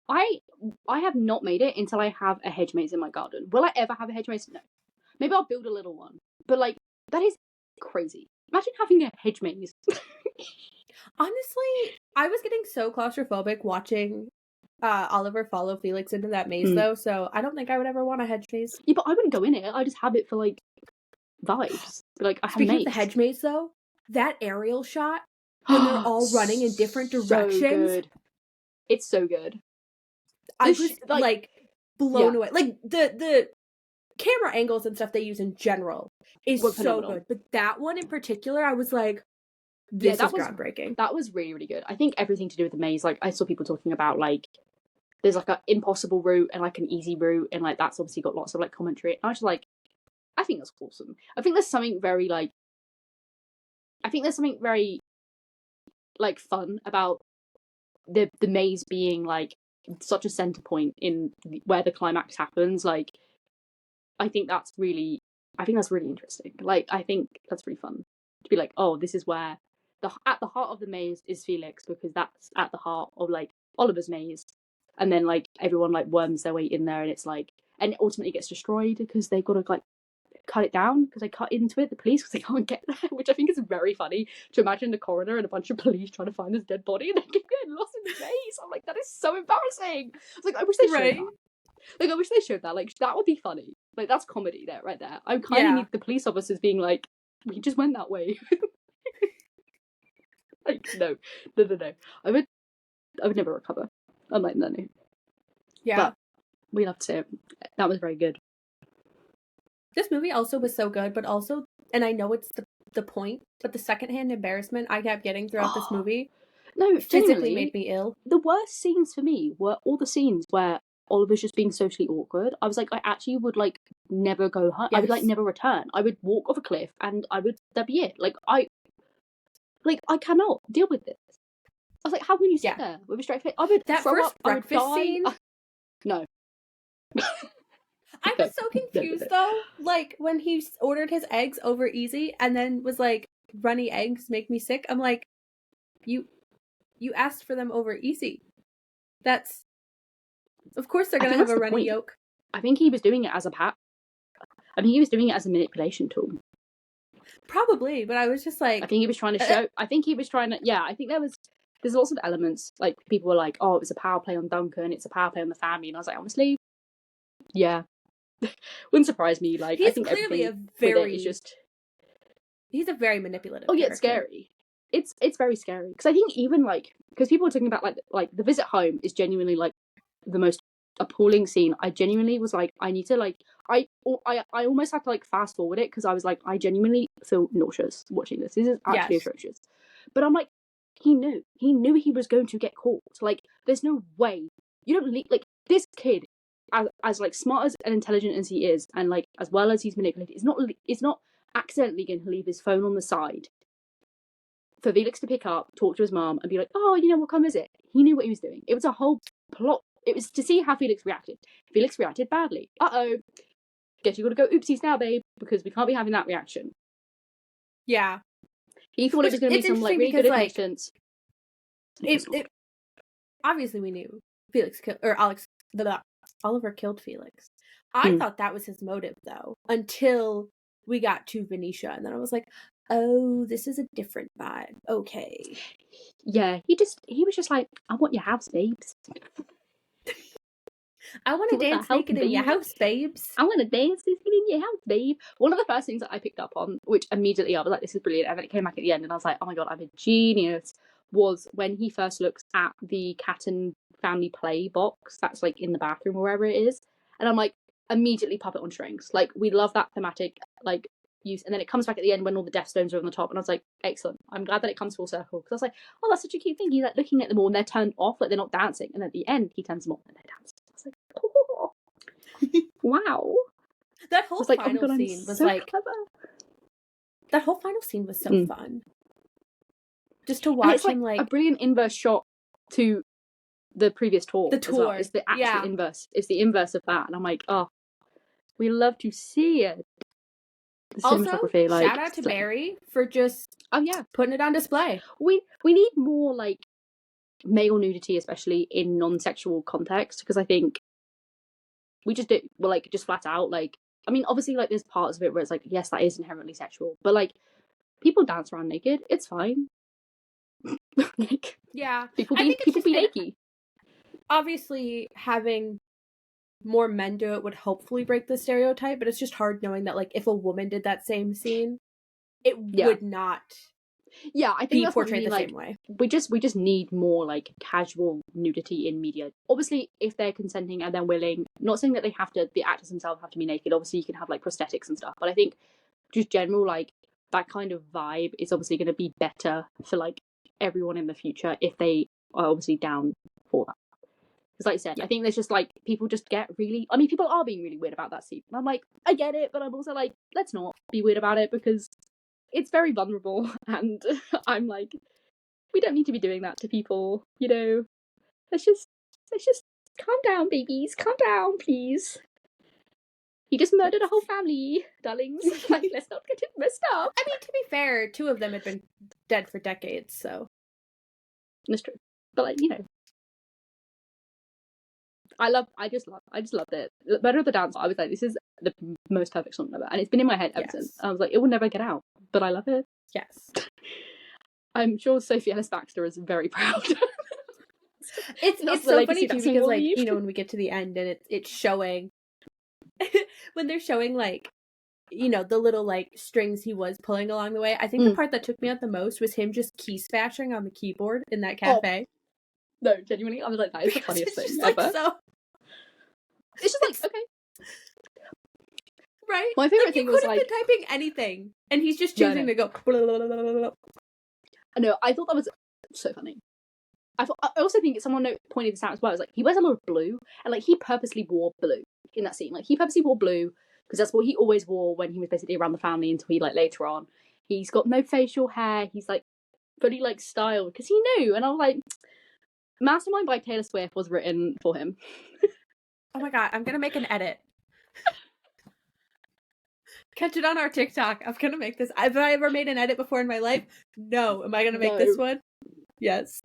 [SPEAKER 2] I have not made it until I have a hedge maze in my garden. Will I ever have a hedge maze? No. Maybe I'll build a little one. But like, that is crazy. Imagine having a hedge maze.
[SPEAKER 1] Honestly, I was getting so claustrophobic watching Oliver follow Felix into that maze though, so I don't think I would ever want a hedge maze.
[SPEAKER 2] Yeah, but I wouldn't go in it. I just have it for like vibes. Like I have
[SPEAKER 1] Speaking
[SPEAKER 2] maze.
[SPEAKER 1] of the hedge maze though, that aerial shot when they're all running in different directions.
[SPEAKER 2] So good. It's so good.
[SPEAKER 1] I was like blown away. Like the camera angles and stuff they use in general is so good, but that one in particular, I was like, this is groundbreaking.
[SPEAKER 2] That was really, really good. I think everything to do with the maze, like I saw people talking about like there's like an impossible route and like an easy route, and like that's obviously got lots of like commentary. And I was just like, I think that's awesome. I think there's something very like fun about the maze being like such a center point in where the climax happens. Like I think that's really interesting. Like I think that's really fun to be like, oh, this is where at the heart of the maze is Felix, because that's at the heart of like Oliver's maze, and then like everyone like worms their way in there, and it's like, and it ultimately gets destroyed because they've got to like cut it down because they cut into it, the police, because they can't get there, which I think is very funny to imagine the coroner and a bunch of police trying to find this dead body and they keep getting lost in the maze. I'm like, that is so embarrassing. I was like, I wish they showed that. Like, I wish they showed that. Like, that would be funny. Like, that's comedy there, right there. I kind of need the police officers being like, we just went that way. Like, no. I would never recover. I'm like, no.
[SPEAKER 1] Yeah.
[SPEAKER 2] But we loved it. That was very good.
[SPEAKER 1] This movie also was so good, but also, and I know it's the point, but the secondhand embarrassment I kept getting throughout this movie physically made me ill.
[SPEAKER 2] The worst scenes for me were all the scenes where Oliver's just being socially awkward. I was like, I actually would like never go home. Yes. I would like never return. I would walk off a cliff and that'd be it. Like I cannot deal with this. I was like, how can you sit there with a straight face? I would
[SPEAKER 1] that first breakfast scene.
[SPEAKER 2] No.
[SPEAKER 1] I was so confused though, like when he ordered his eggs over easy and then was like, runny eggs make me sick. I'm like, you asked for them over easy. That's, of course they're gonna have a runny yolk.
[SPEAKER 2] I think he was doing it as a he was doing it as a manipulation tool.
[SPEAKER 1] Probably, but I was just like,
[SPEAKER 2] I think he was trying to show. I think there's lots of elements. Like people were like, oh, it was a power play on Duncan. It's a power play on the family, and I was like, honestly, yeah. Wouldn't surprise me. Like
[SPEAKER 1] he's
[SPEAKER 2] I think
[SPEAKER 1] clearly he's a very manipulative.
[SPEAKER 2] Oh yeah, it's scary. It's very scary because I think even because people are talking about like the visit home is genuinely like the most appalling scene. I genuinely was like, I need to like I almost had to like fast forward it because I was like, I genuinely feel nauseous watching this. This is actually atrocious. But I'm like, he knew he was going to get caught. Like there's no way you don't like this kid. As like smart as and intelligent as he is, and like as well as he's manipulated, it's not accidentally going to leave his phone on the side for Felix to pick up, talk to his mom, and be like, "Oh, you know, we'll come visit." He knew what he was doing. It was a whole plot. It was to see how Felix reacted. Felix reacted badly. Guess you got to go oopsies now, babe, because we can't be having that reaction.
[SPEAKER 1] Yeah,
[SPEAKER 2] he thought it was going to be some like really good assistance.
[SPEAKER 1] It obviously we knew Felix Oliver killed Felix. I thought that was his motive, though, until we got to Venetia, and then I was like, oh, this is a different vibe. Okay.
[SPEAKER 2] Yeah, he was just like, I want your house, babes.
[SPEAKER 1] I want to dance naked in your house, babes.
[SPEAKER 2] I want to dance naked in your house, babe. One of the first things that I picked up on, which immediately I was like, this is brilliant, and then it came back at the end, and I was like, oh my god, I'm a genius, was when he first looks at the cat and family play box that's like in the bathroom or wherever it is, and I'm like, immediately puppet on strings. Like we love that thematic like use, and then it comes back at the end when all the death stones are on the top, and I was like, excellent. I'm glad that it comes full circle, because I was like, oh, that's such a cute thing. He's like looking at them all and they're turned off, like they're not dancing, and at the end he turns them on and they're dancing. I was like, oh. Wow.
[SPEAKER 1] That whole final scene was so like clever. That whole final scene was so fun. Just to watch him like
[SPEAKER 2] a brilliant inverse shot to the previous tour. The tour is the actual inverse. It's the inverse of that, and I'm like, oh, we love to see it. The
[SPEAKER 1] also,
[SPEAKER 2] cinematography, like,
[SPEAKER 1] shout out to Barry for just putting it on display.
[SPEAKER 2] We need more like male nudity, especially in non-sexual context, because I think we just do like just flat out like. I mean, obviously, like there's parts of it where it's like, yes, that is inherently sexual, but like people dance around naked, it's fine. Like,
[SPEAKER 1] yeah,
[SPEAKER 2] people be naked.
[SPEAKER 1] Obviously, having more men do it would hopefully break the stereotype, but it's just hard knowing that like if a woman did that same scene, it would not.
[SPEAKER 2] Yeah, I think that's
[SPEAKER 1] portrayed
[SPEAKER 2] the
[SPEAKER 1] same way.
[SPEAKER 2] We just need more like casual nudity in media. Obviously, if they're consenting and they're willing, not saying that they have to, the actors themselves have to be naked. Obviously, you can have like prosthetics and stuff, but I think just general like that kind of vibe is obviously going to be better for like everyone in the future if they are obviously down for that. Because like I said, I think there's just like people just get really. I mean, people are being really weird about that scene. And I'm like, I get it, but I'm also like, let's not be weird about it because it's very vulnerable, and I'm like, we don't need to be doing that to people, you know. Let's just calm down, babies. Calm down, please. He just murdered a whole family, darlings. Like, let's not get it messed up.
[SPEAKER 1] I mean, to be fair, 2 of them had been dead for decades, so
[SPEAKER 2] that's true. But like, you know, I just loved it. Better of the Dance. I was like, this is the most perfect song ever, and it's been in my head ever since. I was like, it will never get out, but I love it.
[SPEAKER 1] Yes.
[SPEAKER 2] I'm sure Sophie Ellis Baxter is very proud.
[SPEAKER 1] It's so funny too because like, you know, when we get to the end and it's showing when they're showing like, you know, the little like strings he was pulling along the way. I think the part that took me out the most was him just key smashing on the keyboard in that cafe.
[SPEAKER 2] No, genuinely, I was like, that is the funniest thing ever.
[SPEAKER 1] Like, so...
[SPEAKER 2] It's just like, okay.
[SPEAKER 1] Right?
[SPEAKER 2] My favorite
[SPEAKER 1] like,
[SPEAKER 2] thing was like...
[SPEAKER 1] You could have been typing anything, and he's just choosing to go... Blah, blah, blah, blah, blah.
[SPEAKER 2] I know, I thought that was so funny. I also think someone pointed this out as well. It was like, he wears a lot of blue, and like, he purposely wore blue in that scene. Like, he purposely wore blue, because that's what he always wore when he was basically around the family until he, like, later on. He's got no facial hair, he's, like, fully, like, styled, because he knew, and I was like... Mastermind by Taylor Swift was written for him.
[SPEAKER 1] Oh my god, I'm gonna make an edit. Catch it on our TikTok. I'm gonna make this. Have I ever made an edit before in my life? No. Am I gonna make this one? Yes.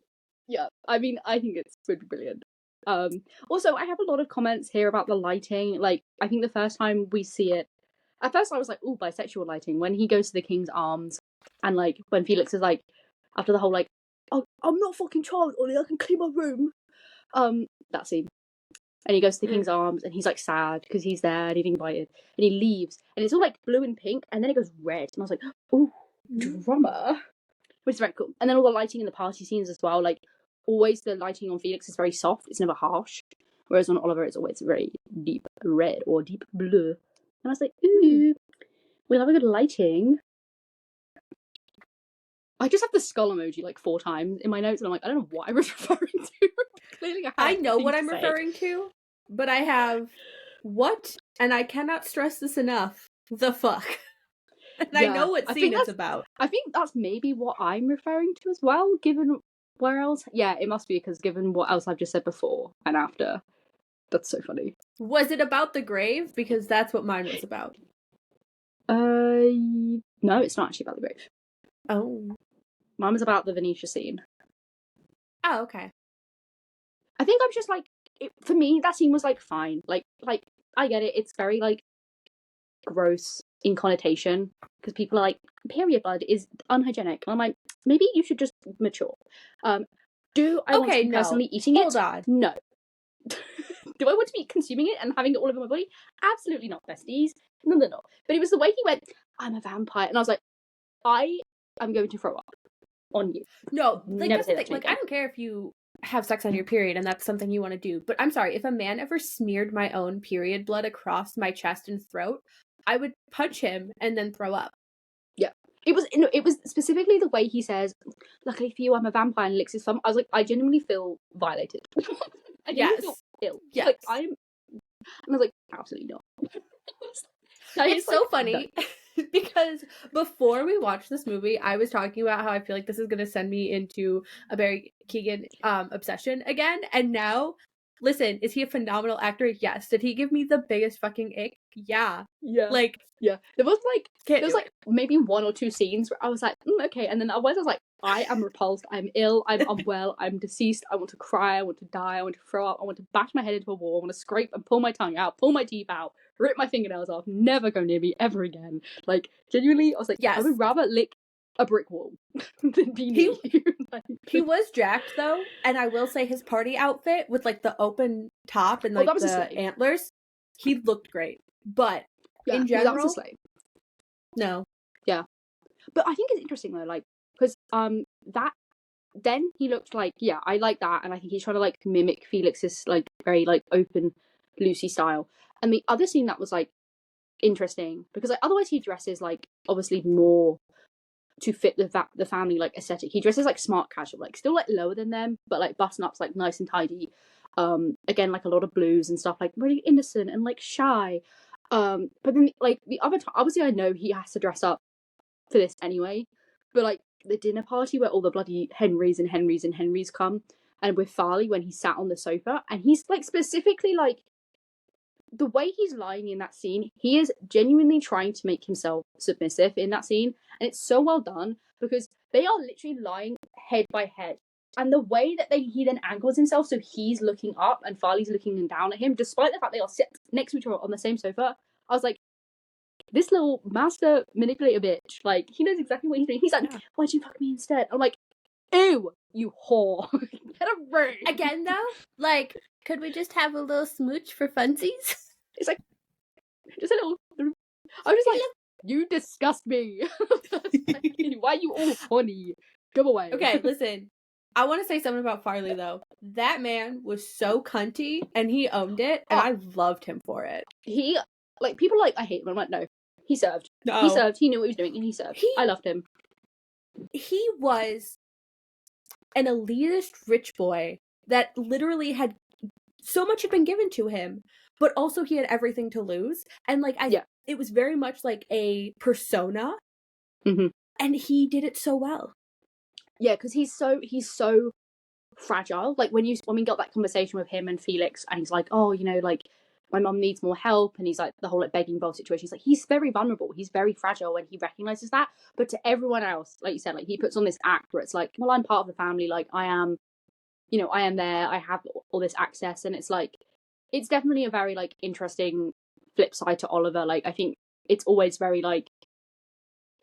[SPEAKER 2] Yeah, I mean, I think it's pretty brilliant. Also, I have a lot of comments here about the lighting. Like, I think the first time we see it, at first I was like, ooh, bisexual lighting. When he goes to the King's Arms, and like, when Felix is like, after the whole like, oh, I'm not fucking child, Ollie, I can clean my room. That scene. And he goes to the King's Arms, and he's like sad because he's there and he's invited, and he leaves, and it's all like blue and pink, and then it goes red, and I was like, ooh, drama, which is very cool. And then all the lighting in the party scenes as well, like always the lighting on Felix is very soft, it's never harsh, whereas on Oliver it's always very deep red or deep blue, and I was like, ooh, we love a good lighting. I just have the skull emoji like 4 times in my notes, and I'm like, I don't know what I'm referring to. Clearly, I
[SPEAKER 1] know what I'm referring to, but I have what, and I cannot stress this enough, the fuck. And I know what scene it's about.
[SPEAKER 2] I think that's maybe what I'm referring to as well, given where else. Yeah, it must be, because given what else I've just said before and after. That's so funny.
[SPEAKER 1] Was it about the grave? Because that's what mine was about.
[SPEAKER 2] No, it's not actually about the grave.
[SPEAKER 1] Oh.
[SPEAKER 2] Mine was about the Venetia scene.
[SPEAKER 1] Oh, okay.
[SPEAKER 2] I think I'm just like, for me, that scene was like fine. Like I get it. It's very like gross in connotation because people are like, period blood is unhygienic. And I'm like, maybe you should just mature. Do I want to be personally eating it?
[SPEAKER 1] Hold on.
[SPEAKER 2] No. Do I want to be consuming it and having it all over my body? Absolutely not, besties. No. But it was the way he went, I'm a vampire. And I was like, I am going to throw up on you.
[SPEAKER 1] No, like, that's the thing. Like, I don't care if you have sex on your period and that's something you want to do. But I'm sorry, if a man ever smeared my own period blood across my chest and throat, I would punch him and then throw up.
[SPEAKER 2] Yeah. It was specifically the way he says, luckily for you, I'm a vampire and licks his thumb. I was like, I genuinely feel violated. I genuinely feel ill.
[SPEAKER 1] Yes.
[SPEAKER 2] Like, and I was like, absolutely not.
[SPEAKER 1] It's so funny because before we watched this movie, I was talking about how I feel like this is going to send me into a Barry Keoghan obsession again. And now Listen, is he a phenomenal actor? Yes. Did he give me the biggest fucking ick? Yeah.
[SPEAKER 2] Yeah.
[SPEAKER 1] Like,
[SPEAKER 2] yeah. There was maybe one or two scenes where I was like, okay, and then otherwise I was like, I am repulsed, I'm ill, I'm unwell, I'm deceased, I want to cry, I want to die, I want to throw up, I want to bash my head into a wall, I want to scrape and pull my tongue out, pull my teeth out, rip my fingernails off, never go near me ever again. Like, genuinely, I was like, yes. I would rather lick a brick wall than be near you. Like,
[SPEAKER 1] he was jacked though, and I will say his party outfit with like the open top and like the antlers, he looked great. But in general,
[SPEAKER 2] that was a slave.
[SPEAKER 1] No.
[SPEAKER 2] Yeah. But I think it's interesting though, like, because that then he looked like, yeah, I like that, and I think he's trying to like mimic Felix's like very like open Lucy style. And the other scene that was like interesting because like otherwise he dresses like obviously more to fit the family like aesthetic. He dresses like smart casual, like still like lower than them, but like button ups like nice and tidy. Again, like a lot of blues and stuff, like really innocent and like shy. But then like the other time, obviously I know he has to dress up for this anyway, but like the dinner party where all the bloody Henrys come, and with Farley when he sat on the sofa, and he's like specifically like the way he's lying in that scene, he is genuinely trying to make himself submissive in that scene, and it's so well done because they are literally lying head by head, and the way that he then angles himself so he's looking up and Farley's looking down at him, despite the fact they are sit next to each other on the same sofa, I was like, this little master manipulator bitch, like, he knows exactly what he's doing. He's like, why'd you fuck me instead? I'm like, ew, you whore. Get a room.
[SPEAKER 1] Again, though, like, could we just have a little smooch for funsies?
[SPEAKER 2] It's like, just a little. I was just like, you disgust me. Why are you all funny? Go away.
[SPEAKER 1] Okay, listen. I want to say something about Farley, though. That man was so cunty, and he owned it, and I loved him for it.
[SPEAKER 2] He, like, people are like, I hate him. I'm like, no. He served. No. He served. He knew what he was doing, and he served. I loved him.
[SPEAKER 1] He was an elitist rich boy that literally had so much had been given to him, but also he had everything to lose. And like, it was very much like a persona, and he did it so well.
[SPEAKER 2] Yeah, because he's so fragile. Like when we got that conversation with him and Felix, and he's like, oh, you know, like my mum needs more help, and he's like the whole like begging bowl situation. He's like, he's very vulnerable, he's very fragile, and he recognizes that. But to everyone else, like you said, like he puts on this act where it's like, well, I'm part of the family, like I am, you know, I am there, I have all this access, and it's like, it's definitely a very like interesting flip side to Oliver. Like I think it's always very like,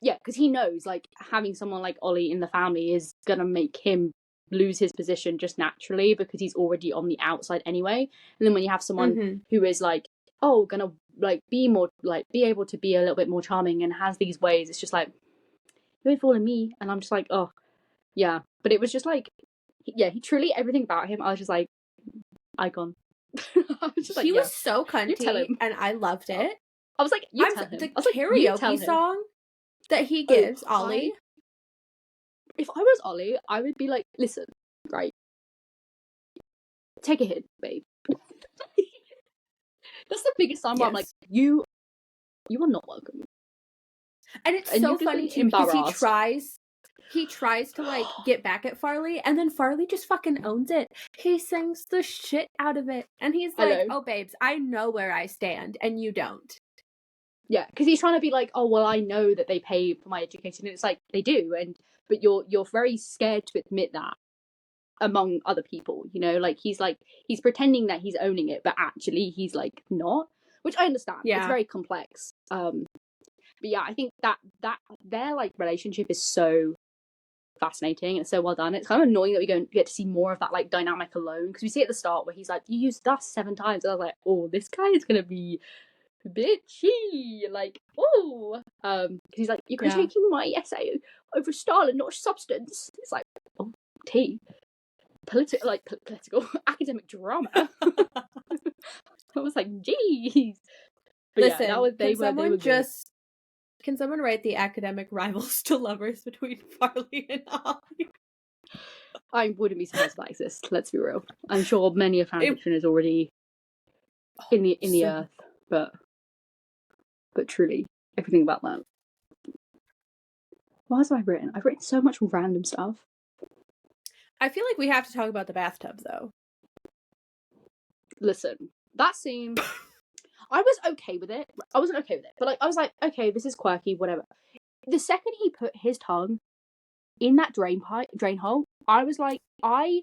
[SPEAKER 2] yeah, because he knows like having someone like Ollie in the family is gonna make him lose his position just naturally because he's already on the outside anyway. And then when you have someone who is like, oh, gonna like be more like be able to be a little bit more charming and has these ways, it's just like, you ain't fooling me. And I'm just like, oh yeah. But it was just like, yeah, he truly, everything about him, I was just like, icon.
[SPEAKER 1] He was so cunty and I loved it.
[SPEAKER 2] I was like, you tell him.
[SPEAKER 1] The karaoke song that he gives Ollie.
[SPEAKER 2] If I was Ollie, I would be like, listen, right, take a hit, babe. That's the biggest time where I'm like, you are not welcome.
[SPEAKER 1] And it's so funny too because he tries to like get back at Farley, and then Farley just fucking owns it. He sings the shit out of it, and he's like, oh babes, I know where I stand and you don't.
[SPEAKER 2] Yeah, because he's trying to be like, oh well, I know that they pay for my education, and it's like they do, but you're very scared to admit that among other people, you know, like he's pretending that he's owning it, but actually he's like not, which I understand. Yeah, it's very complex. But yeah, I think that their like relationship is so fascinating and it's so well done. It's kind of annoying that we don't get to see more of that like dynamic alone, because we see at the start where he's like, you used dust 7 times, and I was like, oh, this guy is gonna be bitchy, like, oh, he's like, you're critiquing my essay over style and not substance. It's like, oh, political academic drama. I was like, geez. But
[SPEAKER 1] listen, yeah, can someone write the academic rivals to lovers between Farley and Ollie?
[SPEAKER 2] I wouldn't be surprised if that exists, let's be real. I'm sure many a fanfiction is already in the earth, but truly, everything about that. What else have I written? I've written so much random stuff.
[SPEAKER 1] I feel like we have to talk about the bathtub, though.
[SPEAKER 2] Listen, that scene, I was okay with it. I wasn't okay with it, but like I was like, okay, this is quirky, whatever. The second he put his tongue in that drain hole, I was like,
[SPEAKER 1] You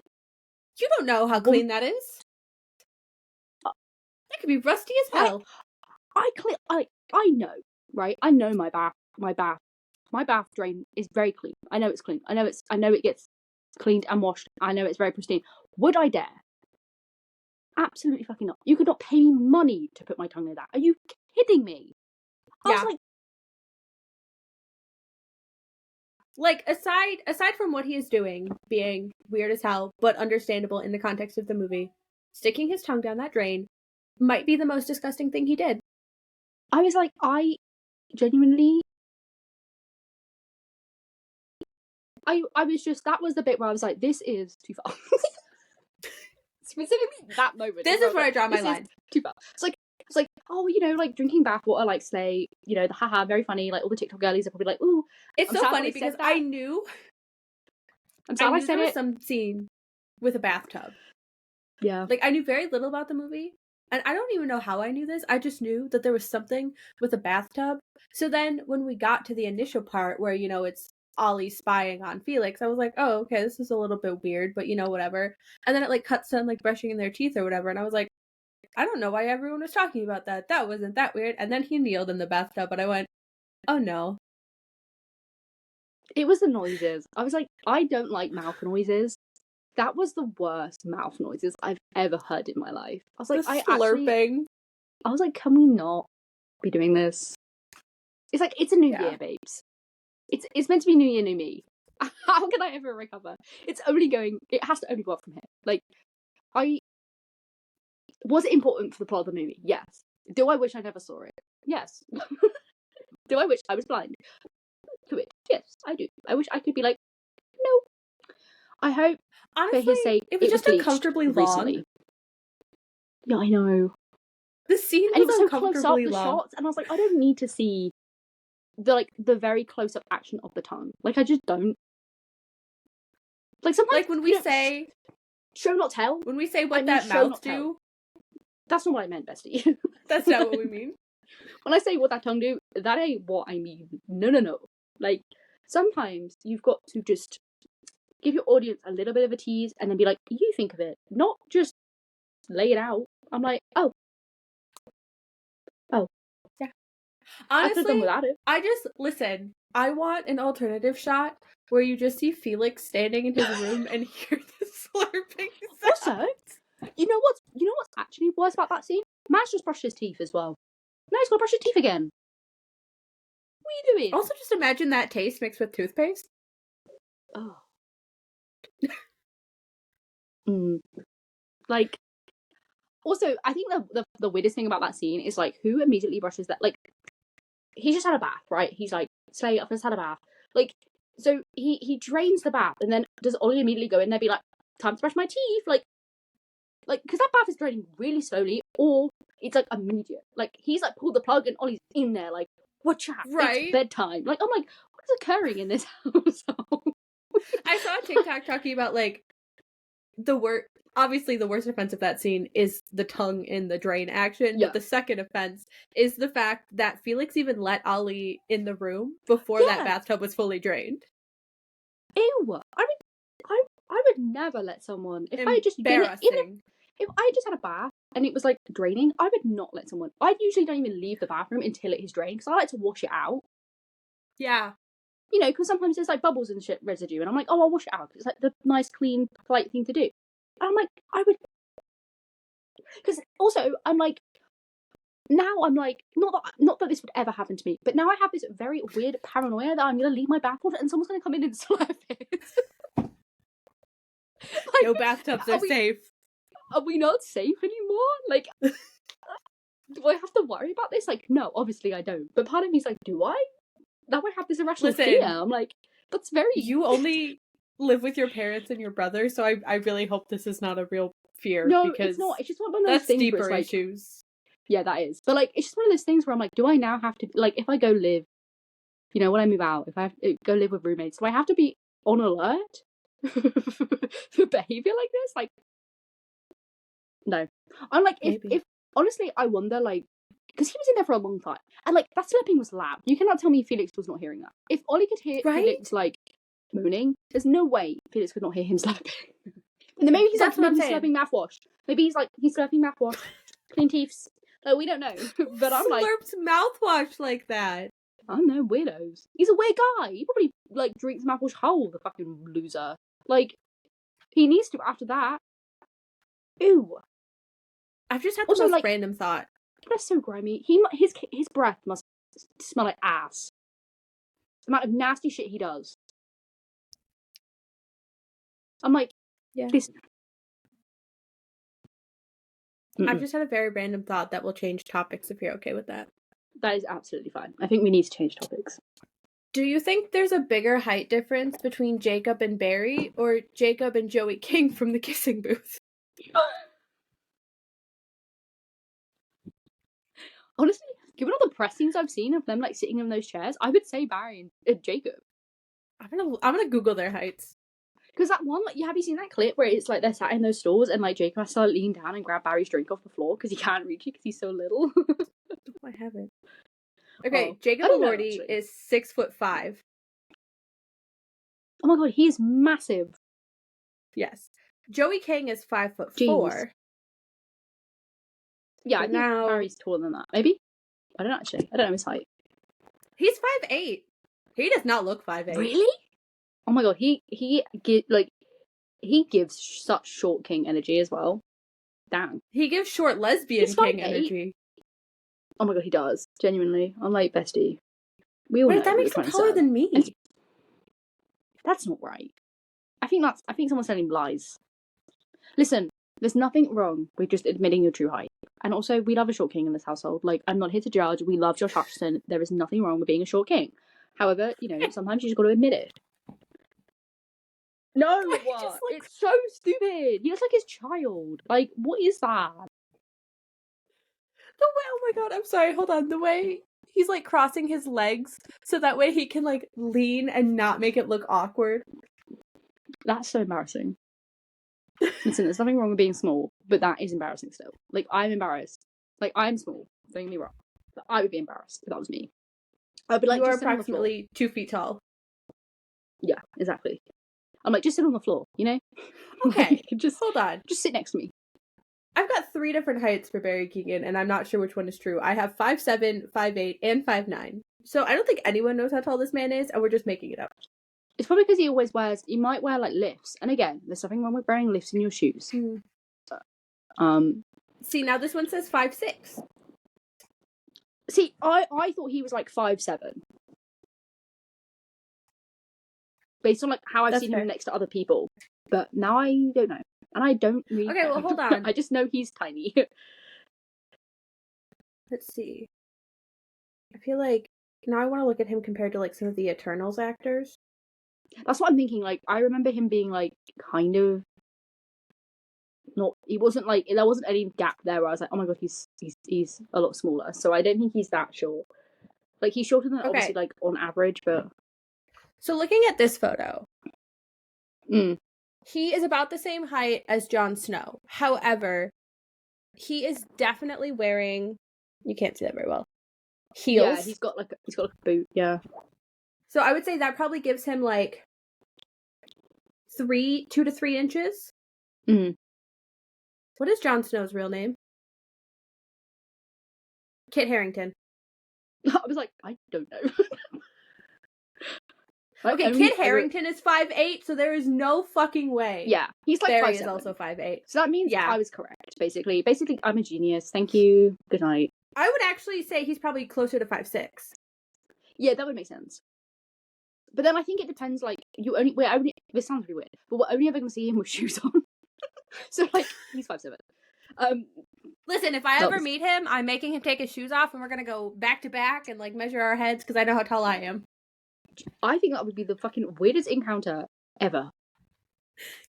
[SPEAKER 1] don't know how clean that is. That could be rusty as hell.
[SPEAKER 2] I know, right? I know my bath drain is very clean. I know it's clean. I know it gets cleaned and washed. I know it's very pristine. Would I dare? Absolutely fucking not. You could not pay me money to put my tongue in that. Are you kidding me? I was
[SPEAKER 1] like, aside from what he is doing, being weird as hell, but understandable in the context of the movie, sticking his tongue down that drain might be the most disgusting thing he did.
[SPEAKER 2] I was like, I genuinely, I was just, that was the bit where I was like, this is too far. Specifically that moment.
[SPEAKER 1] This is where I draw my line.
[SPEAKER 2] Too far. It's like, oh, you know, like drinking bathwater, like slay, you know, the haha, very funny. Like all the TikTok girlies are probably like, ooh.
[SPEAKER 1] It's so funny because I knew.
[SPEAKER 2] I'm sad I said
[SPEAKER 1] there was
[SPEAKER 2] it.
[SPEAKER 1] some scene with a bathtub.
[SPEAKER 2] Yeah.
[SPEAKER 1] Like I knew very little about the movie, and I don't even know how I knew this. I just knew that there was something with a bathtub. So then when we got to the initial part where, you know, it's Ollie spying on Felix, I was like, oh, okay, this is a little bit weird, but you know, whatever. And then it like cuts to them like brushing in their teeth or whatever, and I was like, I don't know why everyone was talking about that. That wasn't that weird. And then he kneeled in the bathtub, and I went, oh no.
[SPEAKER 2] It was the noises. I was like, I don't like mouth noises. That was the worst mouth noises I've ever heard in my life. I was like,
[SPEAKER 1] slurping.
[SPEAKER 2] I was like, can we not be doing this? It's like, it's a new year, babes. It's meant to be New Year, New Me. How can I ever recover? It has to only go up from here. Like, was it important for the plot of the movie? Yes. Do I wish I never saw it? Yes. Do I wish I was blind to it? Yes, I do. I wish I could be like, no. I hope,
[SPEAKER 1] honestly,
[SPEAKER 2] for his sake,
[SPEAKER 1] it was just uncomfortably long.
[SPEAKER 2] Yeah, I know.
[SPEAKER 1] The scene was
[SPEAKER 2] so
[SPEAKER 1] uncomfortably
[SPEAKER 2] close up,
[SPEAKER 1] long.
[SPEAKER 2] the shots, and I was like, I don't need to see the very close up action of the tongue. Like, I just don't. Like sometimes,
[SPEAKER 1] like when we say
[SPEAKER 2] show not tell.
[SPEAKER 1] When we say what that mouth do,
[SPEAKER 2] that's not what I meant, bestie.
[SPEAKER 1] That's not what we mean.
[SPEAKER 2] When I say what that tongue do, that ain't what I mean. No. Like, sometimes you've got to just give your audience a little bit of a tease and then be like, you think of it, not just lay it out. I'm like, oh.
[SPEAKER 1] Yeah. Honestly,
[SPEAKER 2] without it.
[SPEAKER 1] Listen, I want an alternative shot where you just see Felix standing in his room and hear the slurping sound.
[SPEAKER 2] Also, you know what's actually worse about that scene? Matt's just brushed his teeth as well. Now he's got to brush his teeth again. What are you doing?
[SPEAKER 1] Also, just imagine that taste mixed with toothpaste.
[SPEAKER 2] Oh. Like, also, I think the weirdest thing about that scene is, like, who immediately brushes that? Like, he just had a bath, right? He's like, Slay, I've just had a bath. Like, so he drains the bath, and then does Ollie immediately go in there and be like, time to brush my teeth? Like, because that bath is draining really slowly, or it's, like, immediate. Like, he's, like, pulled the plug, and Ollie's in there, like, watch out, right? It's bedtime. Like, I'm like, what is occurring in this household?
[SPEAKER 1] I saw a TikTok talking about, like, obviously the worst offense of that scene is the tongue in the drain action, but the second offense is the fact that Felix even let Ollie in the room before that bathtub was fully drained.
[SPEAKER 2] Ew. I mean, I would never let someone, if I had just been if I just had a bath and it was like draining, I would not let someone. I usually don't even leave the bathroom until it is drained because I like to wash it out.
[SPEAKER 1] Yeah.
[SPEAKER 2] You know, because sometimes there's like bubbles and shit residue, and I'm like, oh, I'll wash it out. It's like the nice, clean, polite thing to do. And I'm like, I would. Because also, I'm like, now I'm like, not that this would ever happen to me, but now I have this very weird paranoia that I'm going to leave my bathwater and someone's going to come in and slurp it.
[SPEAKER 1] Like, no bathtubs are safe.
[SPEAKER 2] Are we not safe anymore? Like, do I have to worry about this? Like, no, obviously I don't. But part of me's like, do I? Now I have this irrational fear. I'm like, that's very...
[SPEAKER 1] You only live with your parents and your brother, so I really hope this is not a real fear.
[SPEAKER 2] No,
[SPEAKER 1] because
[SPEAKER 2] it's not. It's just one of those things
[SPEAKER 1] deeper
[SPEAKER 2] where it's like,
[SPEAKER 1] issues.
[SPEAKER 2] Yeah, that is. But, like, it's just one of those things where I'm like, do I now have to... Like, if I go live, you know, when I move out, if I have to go live with roommates, do I have to be on alert for behaviour like this? Like, No. I'm like, if honestly, I wonder, like, because he was in there for a long time, and like that slurping was loud. You cannot tell me Felix was not hearing that. If Ollie could hear Felix like moaning, there's no way Felix could not hear him slurping. And then maybe he's slurping mouthwash. Maybe he's slurping mouthwash, clean teeth. Like, we don't know. But I'm like,
[SPEAKER 1] slurps mouthwash like that.
[SPEAKER 2] I don't know, weirdos. He's a weird guy. He probably like drinks mouthwash whole. The fucking loser. Like, he needs to after that. Ew.
[SPEAKER 1] I've just had the most like, random thought.
[SPEAKER 2] That's so grimy. His breath must smell like ass. The amount of nasty shit he does. I'm like, this.
[SPEAKER 1] I've just had a very random thought that will change topics if you're okay with that.
[SPEAKER 2] That is absolutely fine. I think we need to change topics.
[SPEAKER 1] Do you think there's a bigger height difference between Jacob and Barry, or Jacob and Joey King from the Kissing Booth?
[SPEAKER 2] Honestly, given all the press scenes I've seen of them like sitting in those chairs, I would say Barry and Jacob.
[SPEAKER 1] I'm gonna Google their heights.
[SPEAKER 2] Because that one, like, have you seen that clip where it's like they're sat in those stores and like Jacob has to lean down and grab Barry's drink off the floor because he can't reach it because he's so little?
[SPEAKER 1] I haven't. Okay, Jacob Elordi is 6'5".
[SPEAKER 2] Oh my god, he is massive.
[SPEAKER 1] Yes. Joey King is 5'4".
[SPEAKER 2] Jeez. Yeah, I think Barry's taller than that. Maybe? I don't know his height.
[SPEAKER 1] He's 5'8". He does not look 5'8".
[SPEAKER 2] Really? Oh my god, he gives such short king energy as well. Damn.
[SPEAKER 1] He gives short lesbian king energy.
[SPEAKER 2] Oh my god, he does. Genuinely. I'm like, bestie. We all know
[SPEAKER 1] that makes him taller than me.
[SPEAKER 2] That's not right. I think someone's telling lies. Listen, there's nothing wrong with just admitting your true height. And also, we love a short king in this household. Like, I'm not here to judge. We love Josh Hutcherson. There is nothing wrong with being a short king. However, sometimes you just got to admit it. No, what? It's so stupid. He looks like his child. Like, what is that?
[SPEAKER 1] The way, oh my god, I'm sorry, hold on. The way he's like crossing his legs so that way he can like lean and not make it look awkward.
[SPEAKER 2] That's so embarrassing. Listen, there's nothing wrong with being small, but that is embarrassing still. Like, I'm embarrassed. Like, I'm small. Don't get me wrong. But I would be embarrassed if that was me. I'd be like,
[SPEAKER 1] you are approximately 2 feet tall.
[SPEAKER 2] Yeah, exactly. I'm like, just sit on the floor,
[SPEAKER 1] Okay,
[SPEAKER 2] like, just
[SPEAKER 1] hold on.
[SPEAKER 2] Just sit next to me.
[SPEAKER 1] I've got 3 different heights for Barry Keoghan, and I'm not sure which one is true. I have 5'7", 5'8", and 5'9". So I don't think anyone knows how tall this man is, and we're just making it up.
[SPEAKER 2] It's probably because he might wear like lifts. And again, there's nothing wrong with wearing lifts in your shoes.
[SPEAKER 1] See, now this one says 5'6".
[SPEAKER 2] See, I thought he was like 5'7". Based on like how I've seen him next to other people. But now I don't know. And I don't really
[SPEAKER 1] Okay, well, hold on.
[SPEAKER 2] I just know he's tiny.
[SPEAKER 1] Let's see. I feel like now I want to look at him compared to like some of the Eternals actors.
[SPEAKER 2] That's what I'm thinking. Like, I remember him being like kind of not. He wasn't like there wasn't any gap there where I was like, oh my god, he's a lot smaller. So I don't think he's that short. Like, he's shorter than obviously like on average, but.
[SPEAKER 1] So looking at this photo, he is about the same height as Jon Snow. However, he is definitely wearing. You can't see that very well. Heels.
[SPEAKER 2] Yeah, he's got like a boot. Yeah.
[SPEAKER 1] So I would say that probably gives him like 2 to 3 inches. What is Jon Snow's real name? Kit Harington.
[SPEAKER 2] I was like, I don't know.
[SPEAKER 1] Okay, Kit Harington is 5'8", so there is no fucking way.
[SPEAKER 2] Yeah, he's like
[SPEAKER 1] Barry
[SPEAKER 2] 5'7".
[SPEAKER 1] is also 5'8".
[SPEAKER 2] So that means I was correct, basically. Basically, I'm a genius. Thank you. Good night.
[SPEAKER 1] I would actually say he's probably closer to 5'6".
[SPEAKER 2] Yeah, that would make sense. But then I think it depends, like, this sounds really weird, but we're only ever going to see him with shoes on. So, like, he's 5'7".
[SPEAKER 1] Listen, if I ever meet him, I'm making him take his shoes off and we're going to go back to back and, like, measure our heads because I know how tall I am.
[SPEAKER 2] I think that would be the fucking weirdest encounter ever.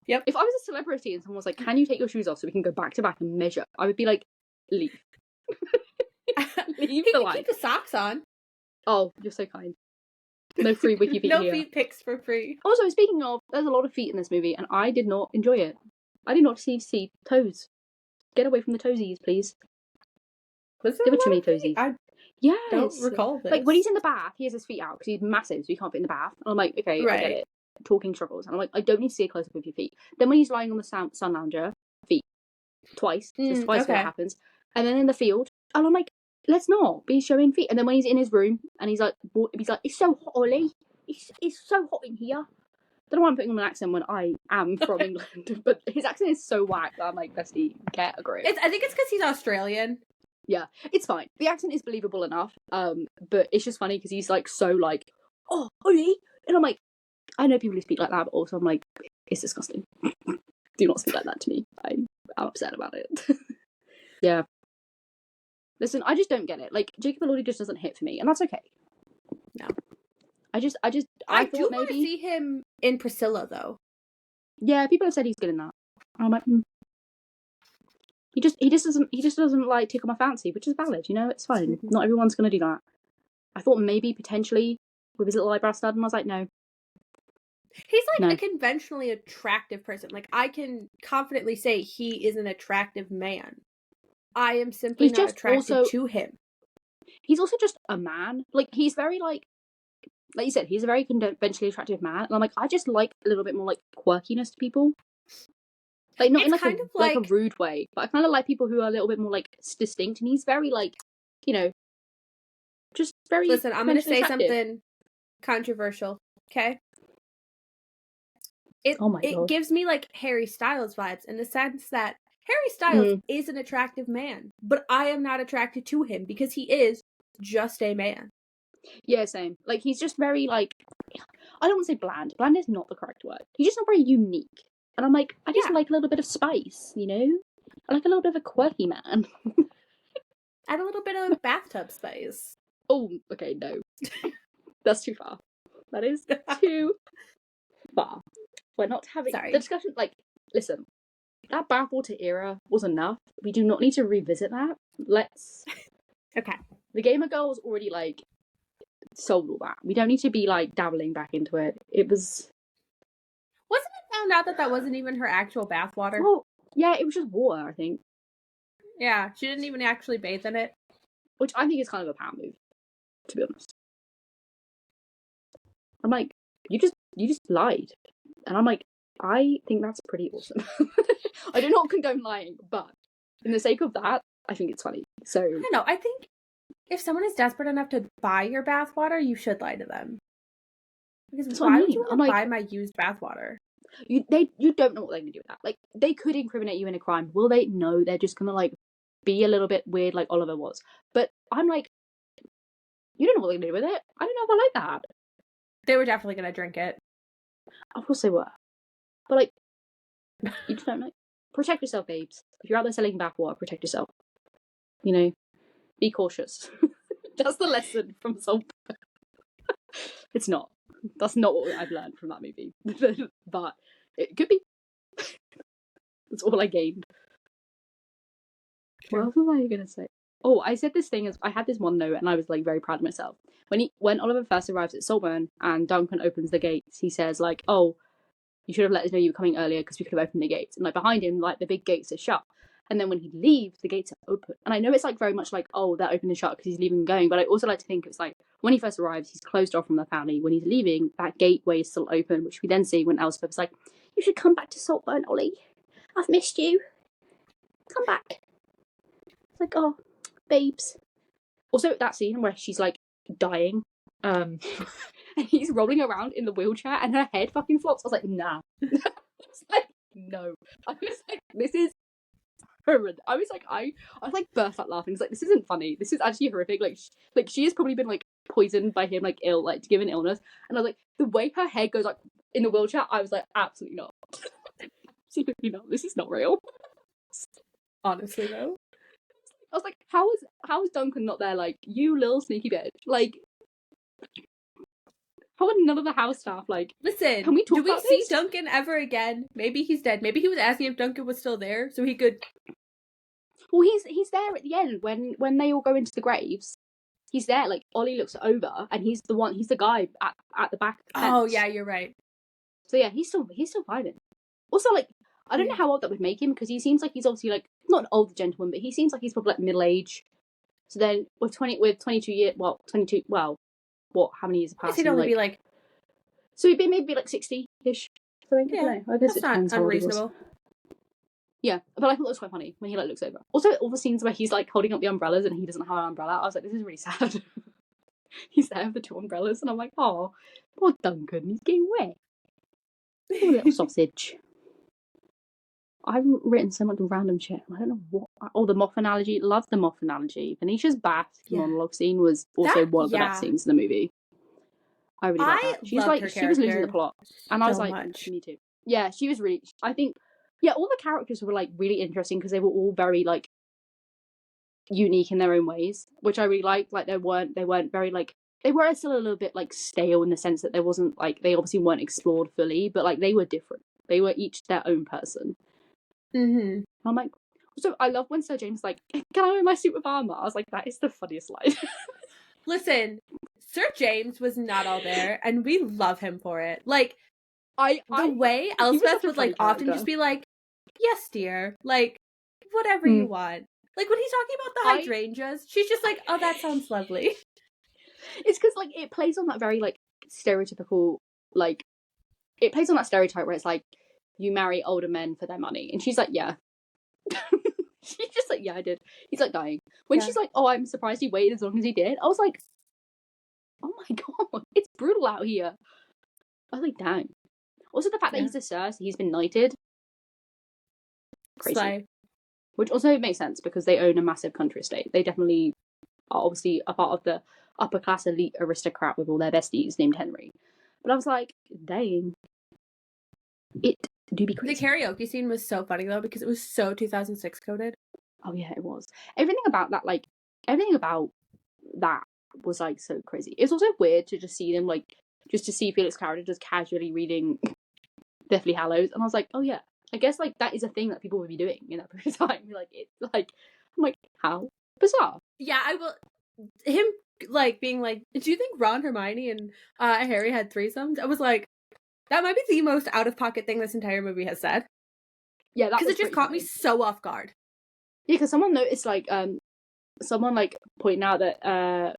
[SPEAKER 1] Yep.
[SPEAKER 2] If I was a celebrity and someone was like, can you take your shoes off so we can go back to back and measure? I would be like, leave. Leave the line.
[SPEAKER 1] Keep the socks on.
[SPEAKER 2] Oh, you're so kind. No free wiki feet
[SPEAKER 1] no
[SPEAKER 2] here.
[SPEAKER 1] feet pics for free.
[SPEAKER 2] Also, speaking of, there's a lot of feet in this movie, and I did not enjoy it. I did not see toes. get away from the toesies, please.
[SPEAKER 1] Was there
[SPEAKER 2] there were too many toesies. Yes.
[SPEAKER 1] Don't recall this.
[SPEAKER 2] Like when he's in the bath, he has his feet out because he's massive, so he can't fit in the bath. And I'm like, okay, I get it. Talking struggles. And I'm like, I don't need to see a close up of your feet. Then when he's lying on the sun lounger, feet twice, just twice what happens. And then in the field, and I'm like, let's not be showing feet. And then when he's in his room and he's like, it's so hot, Ollie. It's so hot in here. I don't know why I'm putting on an accent when I am from England, but his accent is so whack that I'm like, bestie, get a grip.
[SPEAKER 1] I think it's because he's Australian.
[SPEAKER 2] Yeah, it's fine. The accent is believable enough, but it's just funny because he's like so like, oh, Ollie, and I'm like, I know people who speak like that, but also I'm like, it's disgusting. Do not speak like that to me. I'm upset about it. Yeah. Listen, I just don't get it. Like, Jacob Elordi just doesn't hit for me, and that's okay.
[SPEAKER 1] No.
[SPEAKER 2] I do
[SPEAKER 1] want to see him in Priscilla, though.
[SPEAKER 2] Yeah, people have said he's good in that. I'm like, he just doesn't like tickle my fancy, which is valid. You know, it's fine. Mm-hmm. Not everyone's gonna do that. I thought maybe potentially with his little eyebrow stud, and I was like, no.
[SPEAKER 1] He's like a conventionally attractive person. Like, I can confidently say he is an attractive man. I am simply not attracted to him.
[SPEAKER 2] He's also just a man. Like, he's very like you said, he's a very conventionally attractive man. And I'm like, I just like a little bit more like quirkiness to people. Like, not in like a rude way, but I kind of like people who are a little bit more like distinct. And he's very like, you know, just very.
[SPEAKER 1] Listen, I'm going to say something controversial. Okay. It gives me like Harry Styles vibes in the sense that Harry Styles is an attractive man, but I am not attracted to him because he is just a man.
[SPEAKER 2] Yeah, same. Like, he's just very like, I don't want to say bland. Bland is not the correct word. He's just not very unique. And I'm like, I just like a little bit of spice, you know? I like a little bit of a quirky man.
[SPEAKER 1] Add a little bit of bathtub spice.
[SPEAKER 2] Oh, okay, no. That's too far. That is too far. We're not having the discussion. Like, listen, that bathwater era was enough. We do not need to revisit that. Let's.
[SPEAKER 1] Okay.
[SPEAKER 2] The Gamer Girls already like sold all that. We don't need to be like dabbling back into it. It was.
[SPEAKER 1] Wasn't it found out that wasn't even her actual bathwater?
[SPEAKER 2] Well, yeah, it was just water, I think.
[SPEAKER 1] Yeah, she didn't even actually bathe in it.
[SPEAKER 2] Which I think is kind of a power move, to be honest. I'm like, you just lied. And I'm like, I think that's pretty awesome. I do not condone lying, but in the sake of that, I think it's funny. So I
[SPEAKER 1] don't know. I think if someone is desperate enough to buy your bathwater, you should lie to them. Because why would you want to buy my used bathwater?
[SPEAKER 2] You don't know what they're gonna do with that. Like, they could incriminate you in a crime. Will they? No, they're just gonna like be a little bit weird, like Oliver was. But I'm like, you don't know what they're gonna do with it. I don't know if I like that.
[SPEAKER 1] They were definitely gonna drink it.
[SPEAKER 2] Of course they were. But like, you just don't know. Protect yourself, babes. If you're out there selling bathwater, protect yourself. You know, be cautious. That's the lesson from Saltburn. It's not. That's not what I've learned from that movie. But it could be. That's all I gained. What else was I going to say? Oh, I said this thing, I had this one note and I was like very proud of myself. When Oliver first arrives at Saltburn and Duncan opens the gates, he says like, oh, you should have let us know you were coming earlier because we could have opened the gates. And like behind him, like the big gates are shut. And then when he leaves, the gates are open. And I know it's like very much like, oh, they're open and shut because he's leaving and going. But I also like to think it's like when he first arrives, he's closed off from the family. When he's leaving, that gateway is still open, which we then see when Elspeth is like, you should come back to Saltburn, Ollie. I've missed you. Come back. It's like, oh, babes. Also, that scene where she's like dying, and he's rolling around in the wheelchair and her head fucking flops. I was like, nah. I was like, no. I was like, this is horrendous. I was like burst out laughing. It's like, this isn't funny. This is actually horrific. Like she has probably been like poisoned by him, like ill, like given illness. And I was like, the way her head goes like in the wheelchair, I was like, absolutely not. Absolutely not. This is not real.
[SPEAKER 1] Honestly, though.
[SPEAKER 2] I was like, how is Duncan not there? Like, you little sneaky bitch. Like, how are none of the house staff like?
[SPEAKER 1] Listen,
[SPEAKER 2] can we talk about
[SPEAKER 1] do we see Duncan ever again? Maybe he's dead. Maybe he was asking if Duncan was still there so he could.
[SPEAKER 2] Well, he's there at the end when they all go into the graves. He's there. Like, Ollie looks over and he's the guy at the back.
[SPEAKER 1] Oh yeah, you're right.
[SPEAKER 2] So yeah, he's still vibing. Also, like, I don't know how old that would make him because he seems like he's obviously like not an older gentleman, but he seems like he's probably like middle age. So then with 22 years, how many years have passed?
[SPEAKER 1] He'd only be like,
[SPEAKER 2] so he'd be maybe like 60-ish.
[SPEAKER 1] Yeah, I guess that's not unreasonable.
[SPEAKER 2] Yeah, but I thought it was quite funny when he like looks over. Also, all the scenes where he's like holding up the umbrellas and he doesn't have an umbrella, I was like, this is really sad. He's there with the 2 umbrellas, and I'm like, oh, poor Duncan, he's getting wet. Poor little sausage. I've written so much random shit. I don't know what. Oh, the moth analogy. Love the moth analogy. Venetia bath monologue scene was also one of the best scenes in the movie. I really like that. She was losing the plot, and I was like, me too. Yeah, she was really. I think, all the characters were like really interesting because they were all very like unique in their own ways, which I really liked. Like they weren't very like. They were still a little bit like stale in the sense that there wasn't like they obviously weren't explored fully, but like they were different. They were each their own person.
[SPEAKER 1] Mm-hmm.
[SPEAKER 2] I'm like, so I love when Sir James like, can I wear my suit with armor? I was like, that is the funniest line.
[SPEAKER 1] Listen, Sir James was not all there, and we love him for it. Like, the way Elspeth would like often just be like, yes, dear, like whatever you want. Like when he's talking about the hydrangeas, she's just like, oh, that sounds lovely.
[SPEAKER 2] It's because like it plays on that very like stereotypical like it plays on that stereotype where it's like you marry older men for their money, and she's like, yeah. She's just like, yeah, I did. He's like dying. When she's like, oh, I'm surprised he waited as long as he did, I was like, oh my god, it's brutal out here. I was like, dang. Also the fact that he's a Sir, so he's been knighted. Crazy. Slay. Which also makes sense because they own a massive country estate. They definitely are obviously a part of the upper class elite aristocrat with all their besties named Henry. But I was like, dang. It do be crazy.
[SPEAKER 1] The karaoke scene was so funny though because it was so 2006 coded.
[SPEAKER 2] Oh yeah, it was. Everything about that was like so crazy. It's also weird to just see them like just to see Felix's character just casually reading Deathly Hallows, and I was like, oh yeah, I guess like that is a thing that people would be doing in that period of time. Like it's like I'm like, how bizarre.
[SPEAKER 1] Yeah, I will. Him like being like, do you think Ron, Hermione, and Harry had threesomes? I was like, that might be the most out of pocket thing this entire movie has said.
[SPEAKER 2] Yeah,
[SPEAKER 1] because it just caught me so off guard.
[SPEAKER 2] Yeah, because someone noticed like someone like pointing out that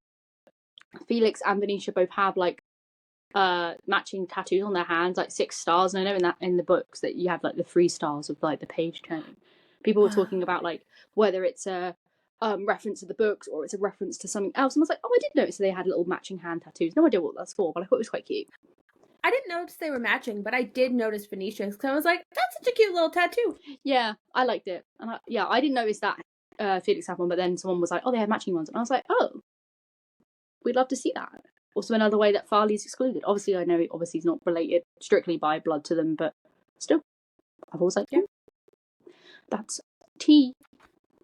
[SPEAKER 2] Felix and Venetia both have like matching tattoos on their hands, like 6 stars. And I know in the books that you have like the 3 stars of like the page turning. People were talking about like whether it's a reference to the books or it's a reference to something else. And I was like, oh, I did notice they had little matching hand tattoos. No idea what that's for, but I thought it was quite cute.
[SPEAKER 1] I didn't notice they were matching, but I did notice Venetia's because I was like, that's such a cute little tattoo.
[SPEAKER 2] Yeah, I liked it. And I didn't notice that Felix had one, but then someone was like, oh, they have matching ones. And I was like, oh, we'd love to see that. Also another way that Farley's excluded. Obviously, I know he's not related strictly by blood to them, but still, I've always like, yeah, that's tea.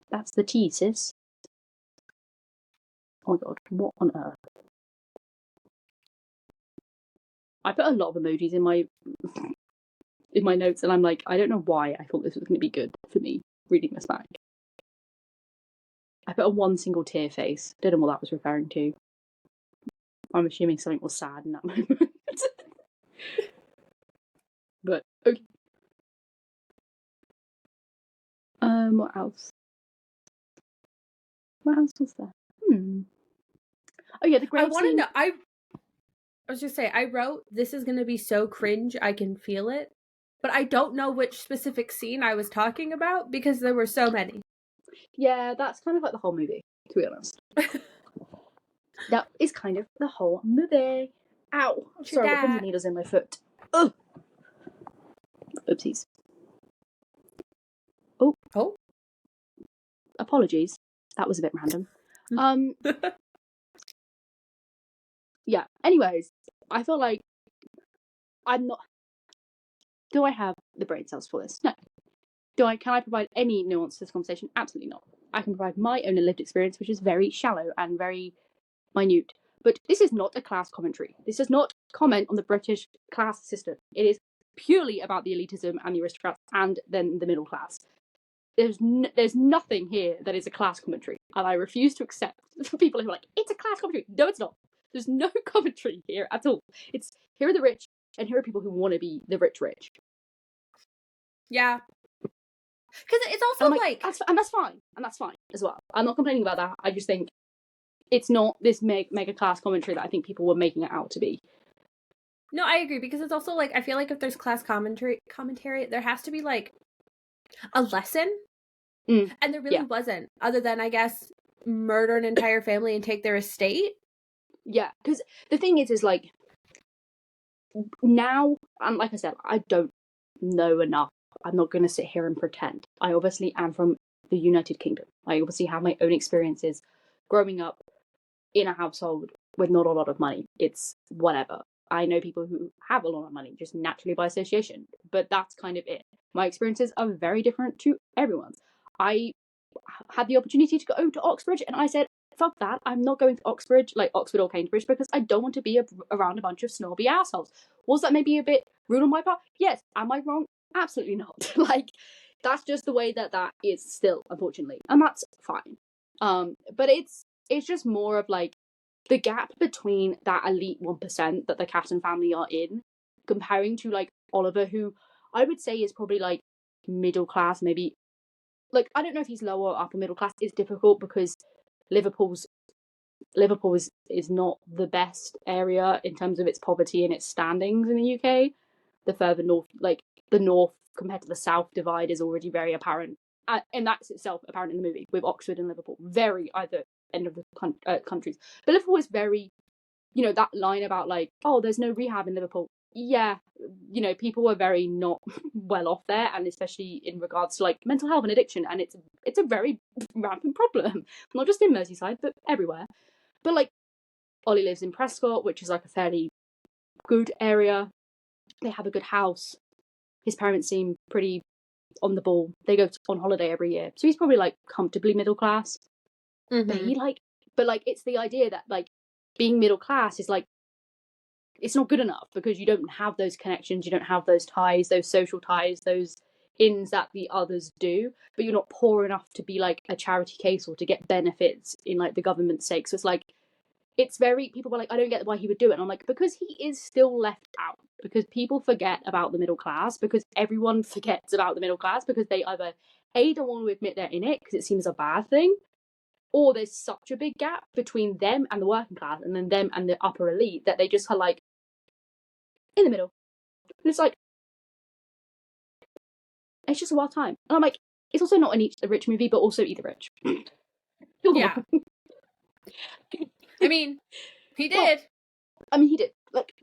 [SPEAKER 2] That's the tea, sis. Oh my god, what on earth? I put a lot of emojis in my notes, and I'm like, I don't know why I thought this was going to be good for me reading this back. I put a one single tear face. Don't know what that was referring to. I'm assuming something was sad in that moment. But okay. What else? What else was there? Oh yeah, the great.
[SPEAKER 1] I want to know. I was just saying, I wrote, this is going to be so cringe, I can feel it. But I don't know which specific scene I was talking about because there were so many.
[SPEAKER 2] Yeah, that's kind of like the whole movie, to be honest. That is kind of the whole movie. Ow! Sorry, I got pins and needles in my foot. Ugh! Oopsies. Oh. Apologies. That was a bit random. Yeah, anyways, I feel like I'm not... Do I have the brain cells for this? No. Can I provide any nuance to this conversation? Absolutely not. I can provide my own lived experience, which is very shallow and very minute. But this is not a class commentary. This does not comment on the British class system. It is purely about the elitism and the aristocrats and then the middle class. There's nothing here that is a class commentary, and I refuse to accept people who are like, it's a class commentary. No, it's not. There's no commentary here at all. It's, here are the rich, and here are people who want to be the rich.
[SPEAKER 1] Yeah. Because it's also
[SPEAKER 2] that's fine as well. I'm not complaining about that. I just think it's not this mega class commentary that I think people were making it out to be.
[SPEAKER 1] No, I agree, because it's also like, I feel like if there's class commentary, there has to be like a lesson, and there really wasn't, other than, I guess, murder an entire family and take their estate.
[SPEAKER 2] Yeah, because the thing is like, now, and like I said, I don't know enough. I'm not going to sit here and pretend. I obviously am from the United Kingdom. I obviously have my own experiences growing up in a household with not a lot of money. It's whatever. I know people who have a lot of money just naturally by association, but that's kind of it. My experiences are very different to everyone's. I had the opportunity to go to Oxbridge, and I said, fuck that, I'm not going to Oxbridge, like Oxford or Cambridge, because I don't want to be around a bunch of snobby assholes. Was that maybe a bit rude on my part? Yes. Am I wrong? Absolutely not. Like, that's just the way that is still, unfortunately, and that's fine. But it's just more of like the gap between that elite 1% that the Catton family are in, comparing to like Oliver, who I would say is probably like middle class, maybe. Like, I don't know if he's lower or upper middle class. It's difficult because Liverpool is not the best area in terms of its poverty and its standings in the UK. The further north, like the north compared to the south divide, is already very apparent, and that's itself apparent in the movie with Oxford and Liverpool, very either end of the countries. But Liverpool is very, that line about like, oh, there's no rehab in Liverpool. Yeah, people were very not well off there, and especially in regards to like mental health and addiction, and it's a very rampant problem, not just in Merseyside but everywhere. But like, Ollie lives in Prescott, which is like a fairly good area. They have a good house. His parents seem pretty on the ball. They go on holiday every year, so he's probably like comfortably middle class.
[SPEAKER 1] Mm-hmm.
[SPEAKER 2] But it's the idea that like being middle class is like, it's not good enough because you don't have those connections, you don't have those ties, those social ties, those ins that the others do, but you're not poor enough to be like a charity case or to get benefits in like the government's sake. So it's like, it's very, people were like, I don't get why he would do it. And I'm like, because he is still left out, because people forget about the middle class, because everyone forgets about the middle class, because they either A, don't want to admit they're in it because it seems a bad thing, or there's such a big gap between them and the working class and then them and the upper elite that they just are like in the middle. And it's like, it's just a wild time. And I'm like, it's also not a rich movie, but also Eat the Rich.
[SPEAKER 1] Yeah. I mean, he did.
[SPEAKER 2] Well, he did. Like,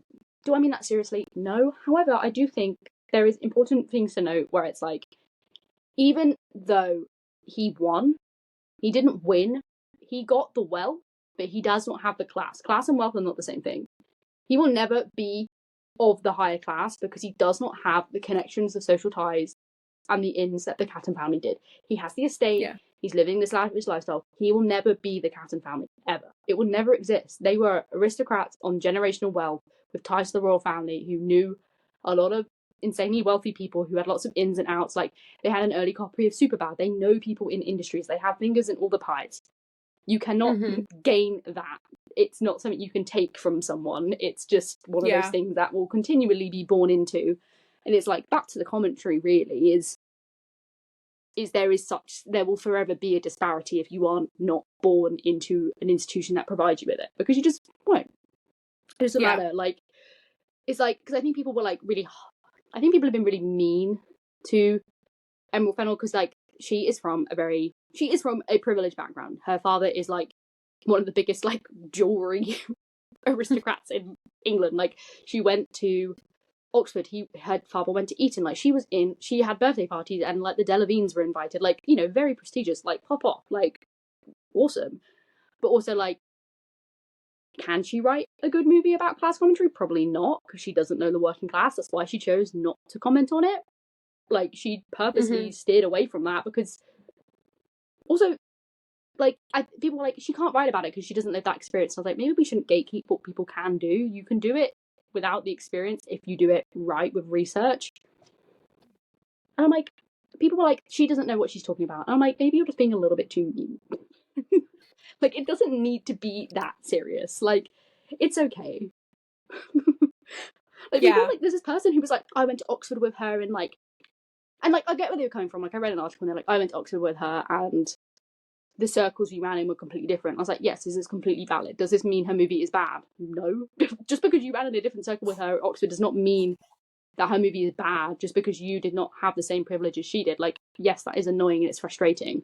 [SPEAKER 2] do I mean that seriously? No. However, I do think there is important things to note where it's like, even though he won, he didn't win. He got the wealth, but he does not have the class. Class and wealth are not the same thing. He will never be of the higher class because he does not have the connections, the social ties, and the ins that the Catton family did. He has the estate. Yeah. He's living this lavish lifestyle. He will never be the Catton family, ever. It will never exist. They were aristocrats on generational wealth with ties to the royal family who knew a lot of insanely wealthy people who had lots of ins and outs. Like, they had an early copy of Superbad. They know people in industries. They have fingers in all the pies. You cannot gain that. It's not something you can take from someone. It's just one of those things that will continually be born into. And it's like, back to the commentary really, is there will forever be a disparity if you are not born into an institution that provides you with it, because you just won't. It doesn't matter. Like, it's like, because I think people were like I think people have been really mean to Emerald Fennel because like she is from a privileged background. Her father is like one of the biggest like jewelry aristocrats in England. Like, she went to Oxford, her father went to Eton. Like, she had birthday parties and like the Delavines were invited. Like, very prestigious. Like, pop off. Like, awesome. But also like, can she write a good movie about class commentary? Probably not, because she doesn't know the working class. That's why she chose not to comment on it. Like, she purposely steered away from that because also, like, people were like, she can't write about it because she doesn't live that experience. I was like, maybe we shouldn't gatekeep what people can do. You can do it without the experience if you do it right with research. And I'm like, people were like, she doesn't know what she's talking about. And I'm like, maybe you're just being a little bit too mean. Like, it doesn't need to be that serious. Like, it's okay. Like, people, like, there's this person who was like, I went to Oxford with her, and like, And like, I get where they were coming from. Like, I read an article and they're like, I went to Oxford with her and the circles we ran in were completely different. I was like, yes, this is completely valid. Does this mean her movie is bad? No. Just because you ran in a different circle with her at Oxford does not mean that her movie is bad just because you did not have the same privilege as she did. Like, yes, that is annoying and it's frustrating.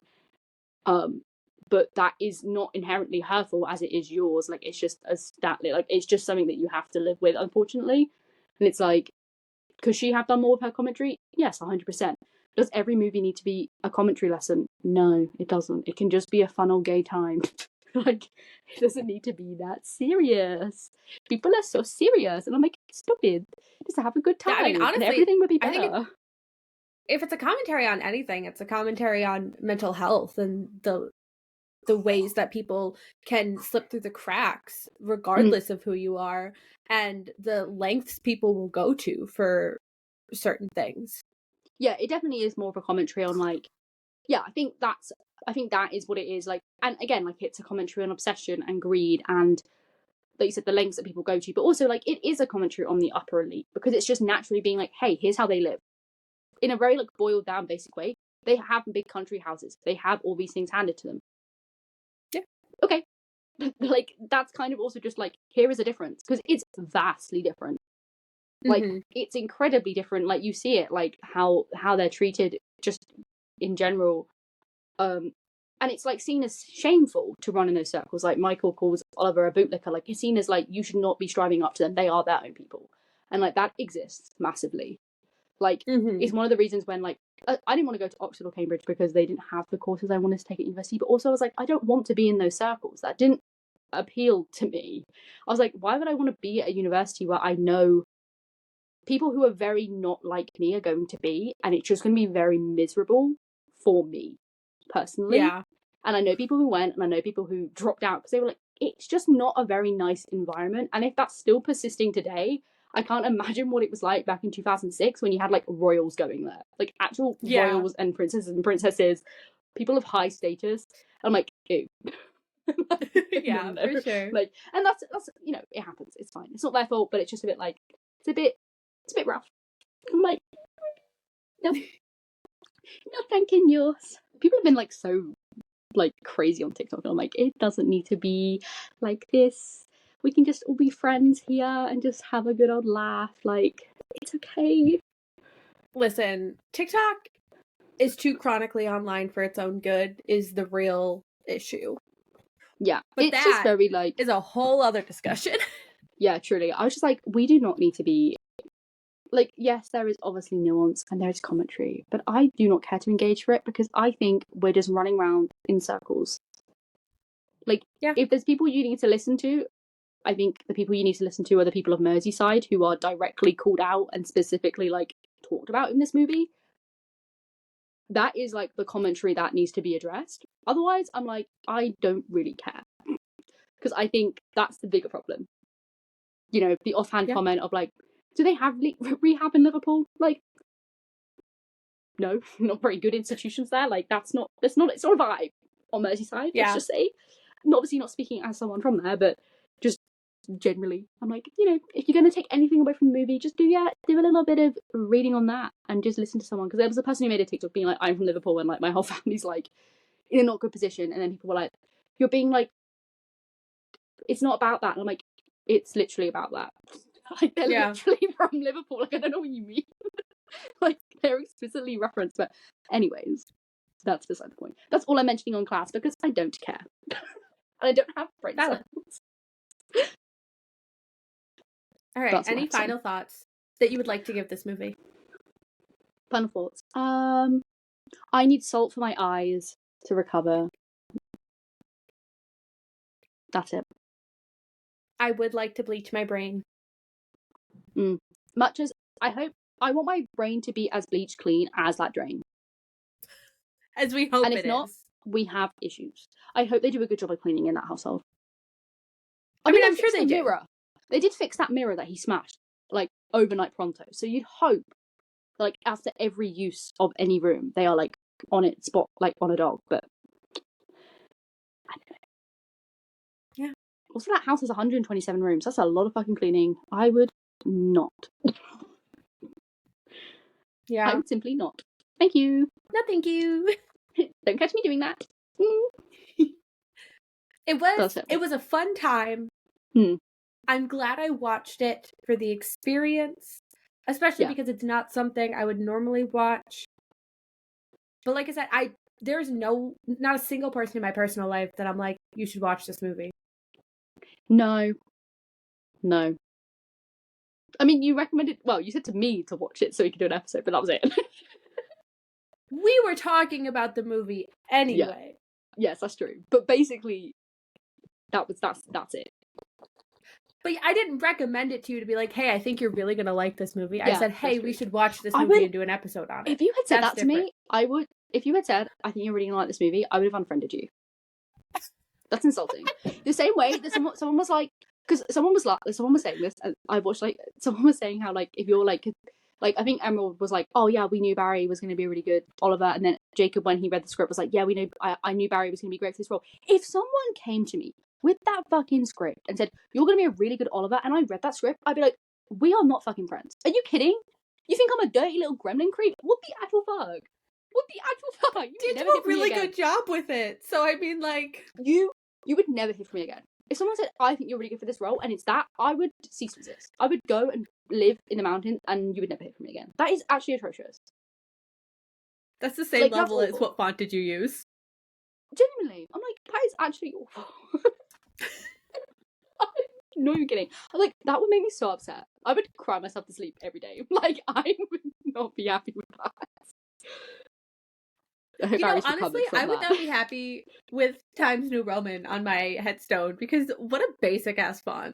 [SPEAKER 2] But that is not inherently her fault as it is yours. Like, it's just like, it's just something that you have to live with, unfortunately. And it's like, could she have done more with her commentary? Yes, 100%. Does every movie need to be a commentary lesson? No, it doesn't. It can just be a fun old gay time. Like, it doesn't need to be that serious. People are so serious. And I'm like, stop it. Just have a good time. Yeah, I mean, honestly, and everything would be better.
[SPEAKER 1] If it's a commentary on anything, it's a commentary on mental health and the ways that people can slip through the cracks regardless of who you are, and the lengths people will go to for certain things.
[SPEAKER 2] Yeah, it definitely is more of a commentary on, like, yeah, I think that is what it is. Like, and again, like, it's a commentary on obsession and greed and, like you said, the lengths that people go to, but also, like, it is a commentary on the upper elite because it's just naturally being like, hey, here's how they live in a very, like, boiled down basic way. They have big country houses. They have all these things handed to them.
[SPEAKER 1] Yeah.
[SPEAKER 2] Okay. Like, that's kind of also just like, here is a difference because it's vastly different. Like, it's incredibly different. Like, you see it, like, how they're treated just in general. And it's, like, seen as shameful to run in those circles. Like, Michael calls Oliver a bootlicker. Like, it's seen as, like, you should not be striving up to them. They are their own people. And, like, that exists massively. Like, it's one of the reasons when, like, I didn't want to go to Oxford or Cambridge because they didn't have the courses I wanted to take at university. But also I was like, I don't want to be in those circles. That didn't appeal to me. I was like, why would I want to be at a university where I know people who are very not like me are going to be, and it's just going to be very miserable for me personally.
[SPEAKER 1] Yeah.
[SPEAKER 2] And I know people who went, and I know people who dropped out because they were like, it's just not a very nice environment. And if that's still persisting today, I can't imagine what it was like back in 2006 when you had, like, royals going there, like actual royals and princesses, people of high status. I'm like, ew.
[SPEAKER 1] Yeah, no. For sure.
[SPEAKER 2] Like, and that's you know, it happens. It's fine. It's not their fault, but it's just a bit like, it's a bit rough. I'm like, no, no, thanking yours. People have been, like, so, like, crazy on TikTok, and I'm like, it doesn't need to be like this. We can just all be friends here and just have a good old laugh. Like, it's okay.
[SPEAKER 1] Listen, TikTok is too chronically online for its own good is the real issue.
[SPEAKER 2] Yeah,
[SPEAKER 1] but it's just very, like, is a whole other discussion.
[SPEAKER 2] Yeah, truly. I was just like, we do not need to be, like, yes, there is obviously nuance and there is commentary, but I do not care to engage for it because I think we're just running around in circles. Like, if there's people you need to listen to, I think the people you need to listen to are the people of Merseyside who are directly called out and specifically, like, talked about in this movie. That is, like, the commentary that needs to be addressed. Otherwise, I'm like, I don't really care. Because I think that's the bigger problem. You know, the offhand comment of, like, do they have rehab in Liverpool? Like, no, not very good institutions there. Like, it's not a vibe on Merseyside, let's just say. Obviously not speaking as someone from there, but just generally, I'm like, you know, if you're going to take anything away from the movie, just do a little bit of reading on that and just listen to someone. Because there was a person who made a TikTok being like, I'm from Liverpool and, like, my whole family's, like, in a not good position. And then people were like, you're being like, it's not about that. And I'm like, it's literally about that. Like, they're literally from Liverpool. Like, I don't know what you mean. Like, they're explicitly referenced. But anyways, that's beside the point. That's all I'm mentioning on class because I don't care. And I don't have brain cells.
[SPEAKER 1] All right, that's any final thoughts that you would like to give this movie?
[SPEAKER 2] Final thoughts. I need salt for my eyes to recover. That's it.
[SPEAKER 1] I would like to bleach my brain.
[SPEAKER 2] Much as I want my brain to be as bleach clean as that drain.
[SPEAKER 1] As we hope it is.
[SPEAKER 2] And if not, we have issues. I hope they do a good job of cleaning in that household. I mean, I'm sure they do. They did fix that mirror that he smashed, like, overnight pronto. So you'd hope, like, after every use of any room, they are, like, on it, spot, like, on a dog. But I don't know.
[SPEAKER 1] Yeah.
[SPEAKER 2] Also, that house has 127 rooms. That's a lot of fucking cleaning. I would not.
[SPEAKER 1] Yeah.
[SPEAKER 2] I would simply not. Thank you.
[SPEAKER 1] No, thank you.
[SPEAKER 2] Don't catch me doing that.
[SPEAKER 1] It was a fun time. I'm glad I watched it for the experience, especially because it's not something I would normally watch. But like I said, there's not a single person in my personal life that I'm like, you should watch this movie.
[SPEAKER 2] No. I mean, you recommended, well, you said to me to watch it so we could do an episode, but that was it.
[SPEAKER 1] We were talking about the movie anyway.
[SPEAKER 2] Yeah. Yes, that's true. But basically, that's it.
[SPEAKER 1] But I didn't recommend it to you to be like, hey, I think you're really going to like this movie. I said, hey, we should watch this movie and do an episode on it.
[SPEAKER 2] If you had said that to me, if you had said, I think you're really going to like this movie, I would have unfriended you. That's insulting. The same way that someone was like, because someone was saying this, and I watched, like, someone was saying how, like, if you're, like, I think Emerald was like, oh, yeah, we knew Barry was going to be really good, Oliver, and then Jacob, when he read the script, was like, yeah, I knew Barry was going to be great for this role. If someone came to me with that fucking script and said, you're going to be a really good Oliver, and I read that script, I'd be like, we are not fucking friends. Are you kidding? You think I'm a dirty little gremlin creep? What the actual fuck? You
[SPEAKER 1] did do a really good job with it. So, I mean, like...
[SPEAKER 2] You would never hear from me again. If someone said, I think you're really good for this role, and it's that, I would cease to exist. I would go and live in the mountains, and you would never hear from me again. That is actually atrocious.
[SPEAKER 1] That's the same level as what font did you use?
[SPEAKER 2] Genuinely. I'm like, that is actually awful. No, you're kidding. I'm like, that would make me so upset. I would cry myself to sleep every day. Like, I would not be happy with that.
[SPEAKER 1] Honestly, I would not be happy with Times New Roman on my headstone, because what a basic ass font.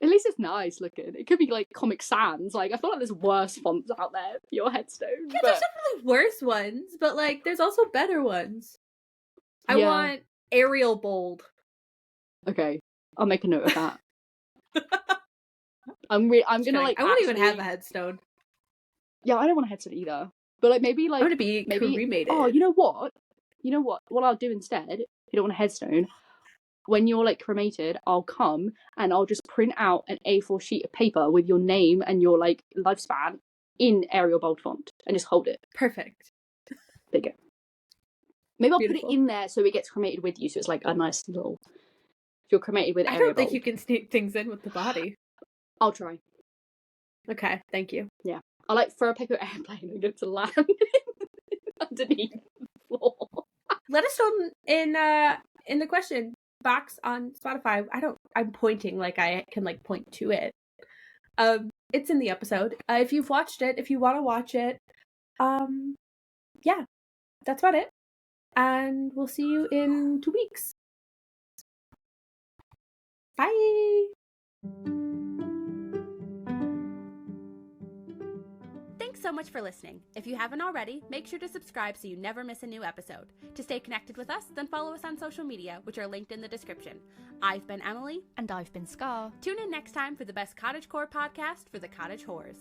[SPEAKER 2] At least it's nice looking. It could be like Comic Sans. Like, I feel like there's worse fonts out there for your headstone.
[SPEAKER 1] Yeah, there's definitely worse ones, but like, there's also better ones. I want Arial bold.
[SPEAKER 2] Okay, I'll make a note of that. I'm gonna like.
[SPEAKER 1] I won't even have a headstone.
[SPEAKER 2] Yeah, I don't want a headstone either. But like, maybe like,
[SPEAKER 1] I'm gonna be cremated.
[SPEAKER 2] Oh, you know what? What I'll do instead, if you don't want a headstone, when you're like cremated, I'll come and I'll just print out an A4 sheet of paper with your name and your like lifespan in Arial bold font and just hold it.
[SPEAKER 1] Perfect.
[SPEAKER 2] There you go. Maybe I'll put it in there so it gets cremated with you, so it's like a nice little. If you're cremated with Arial
[SPEAKER 1] I don't think you can sneak things in with the body.
[SPEAKER 2] I'll try.
[SPEAKER 1] Okay, thank you.
[SPEAKER 2] Yeah. I'll like throw a paper airplane and get to land underneath the floor.
[SPEAKER 1] Let us know in the question box on Spotify. I'm pointing like I can like point to it. It's in the episode. If you've watched it, if you want to watch it, yeah, that's about it. And we'll see you in 2 weeks. Bye. Thanks so much for listening. If you haven't already, make sure to subscribe so you never miss a new episode. To stay connected with us, then follow us on social media, which are linked in the description. I've been Emily.
[SPEAKER 3] And I've been Scar.
[SPEAKER 1] Tune in next time for the best cottagecore podcast for the cottage whores.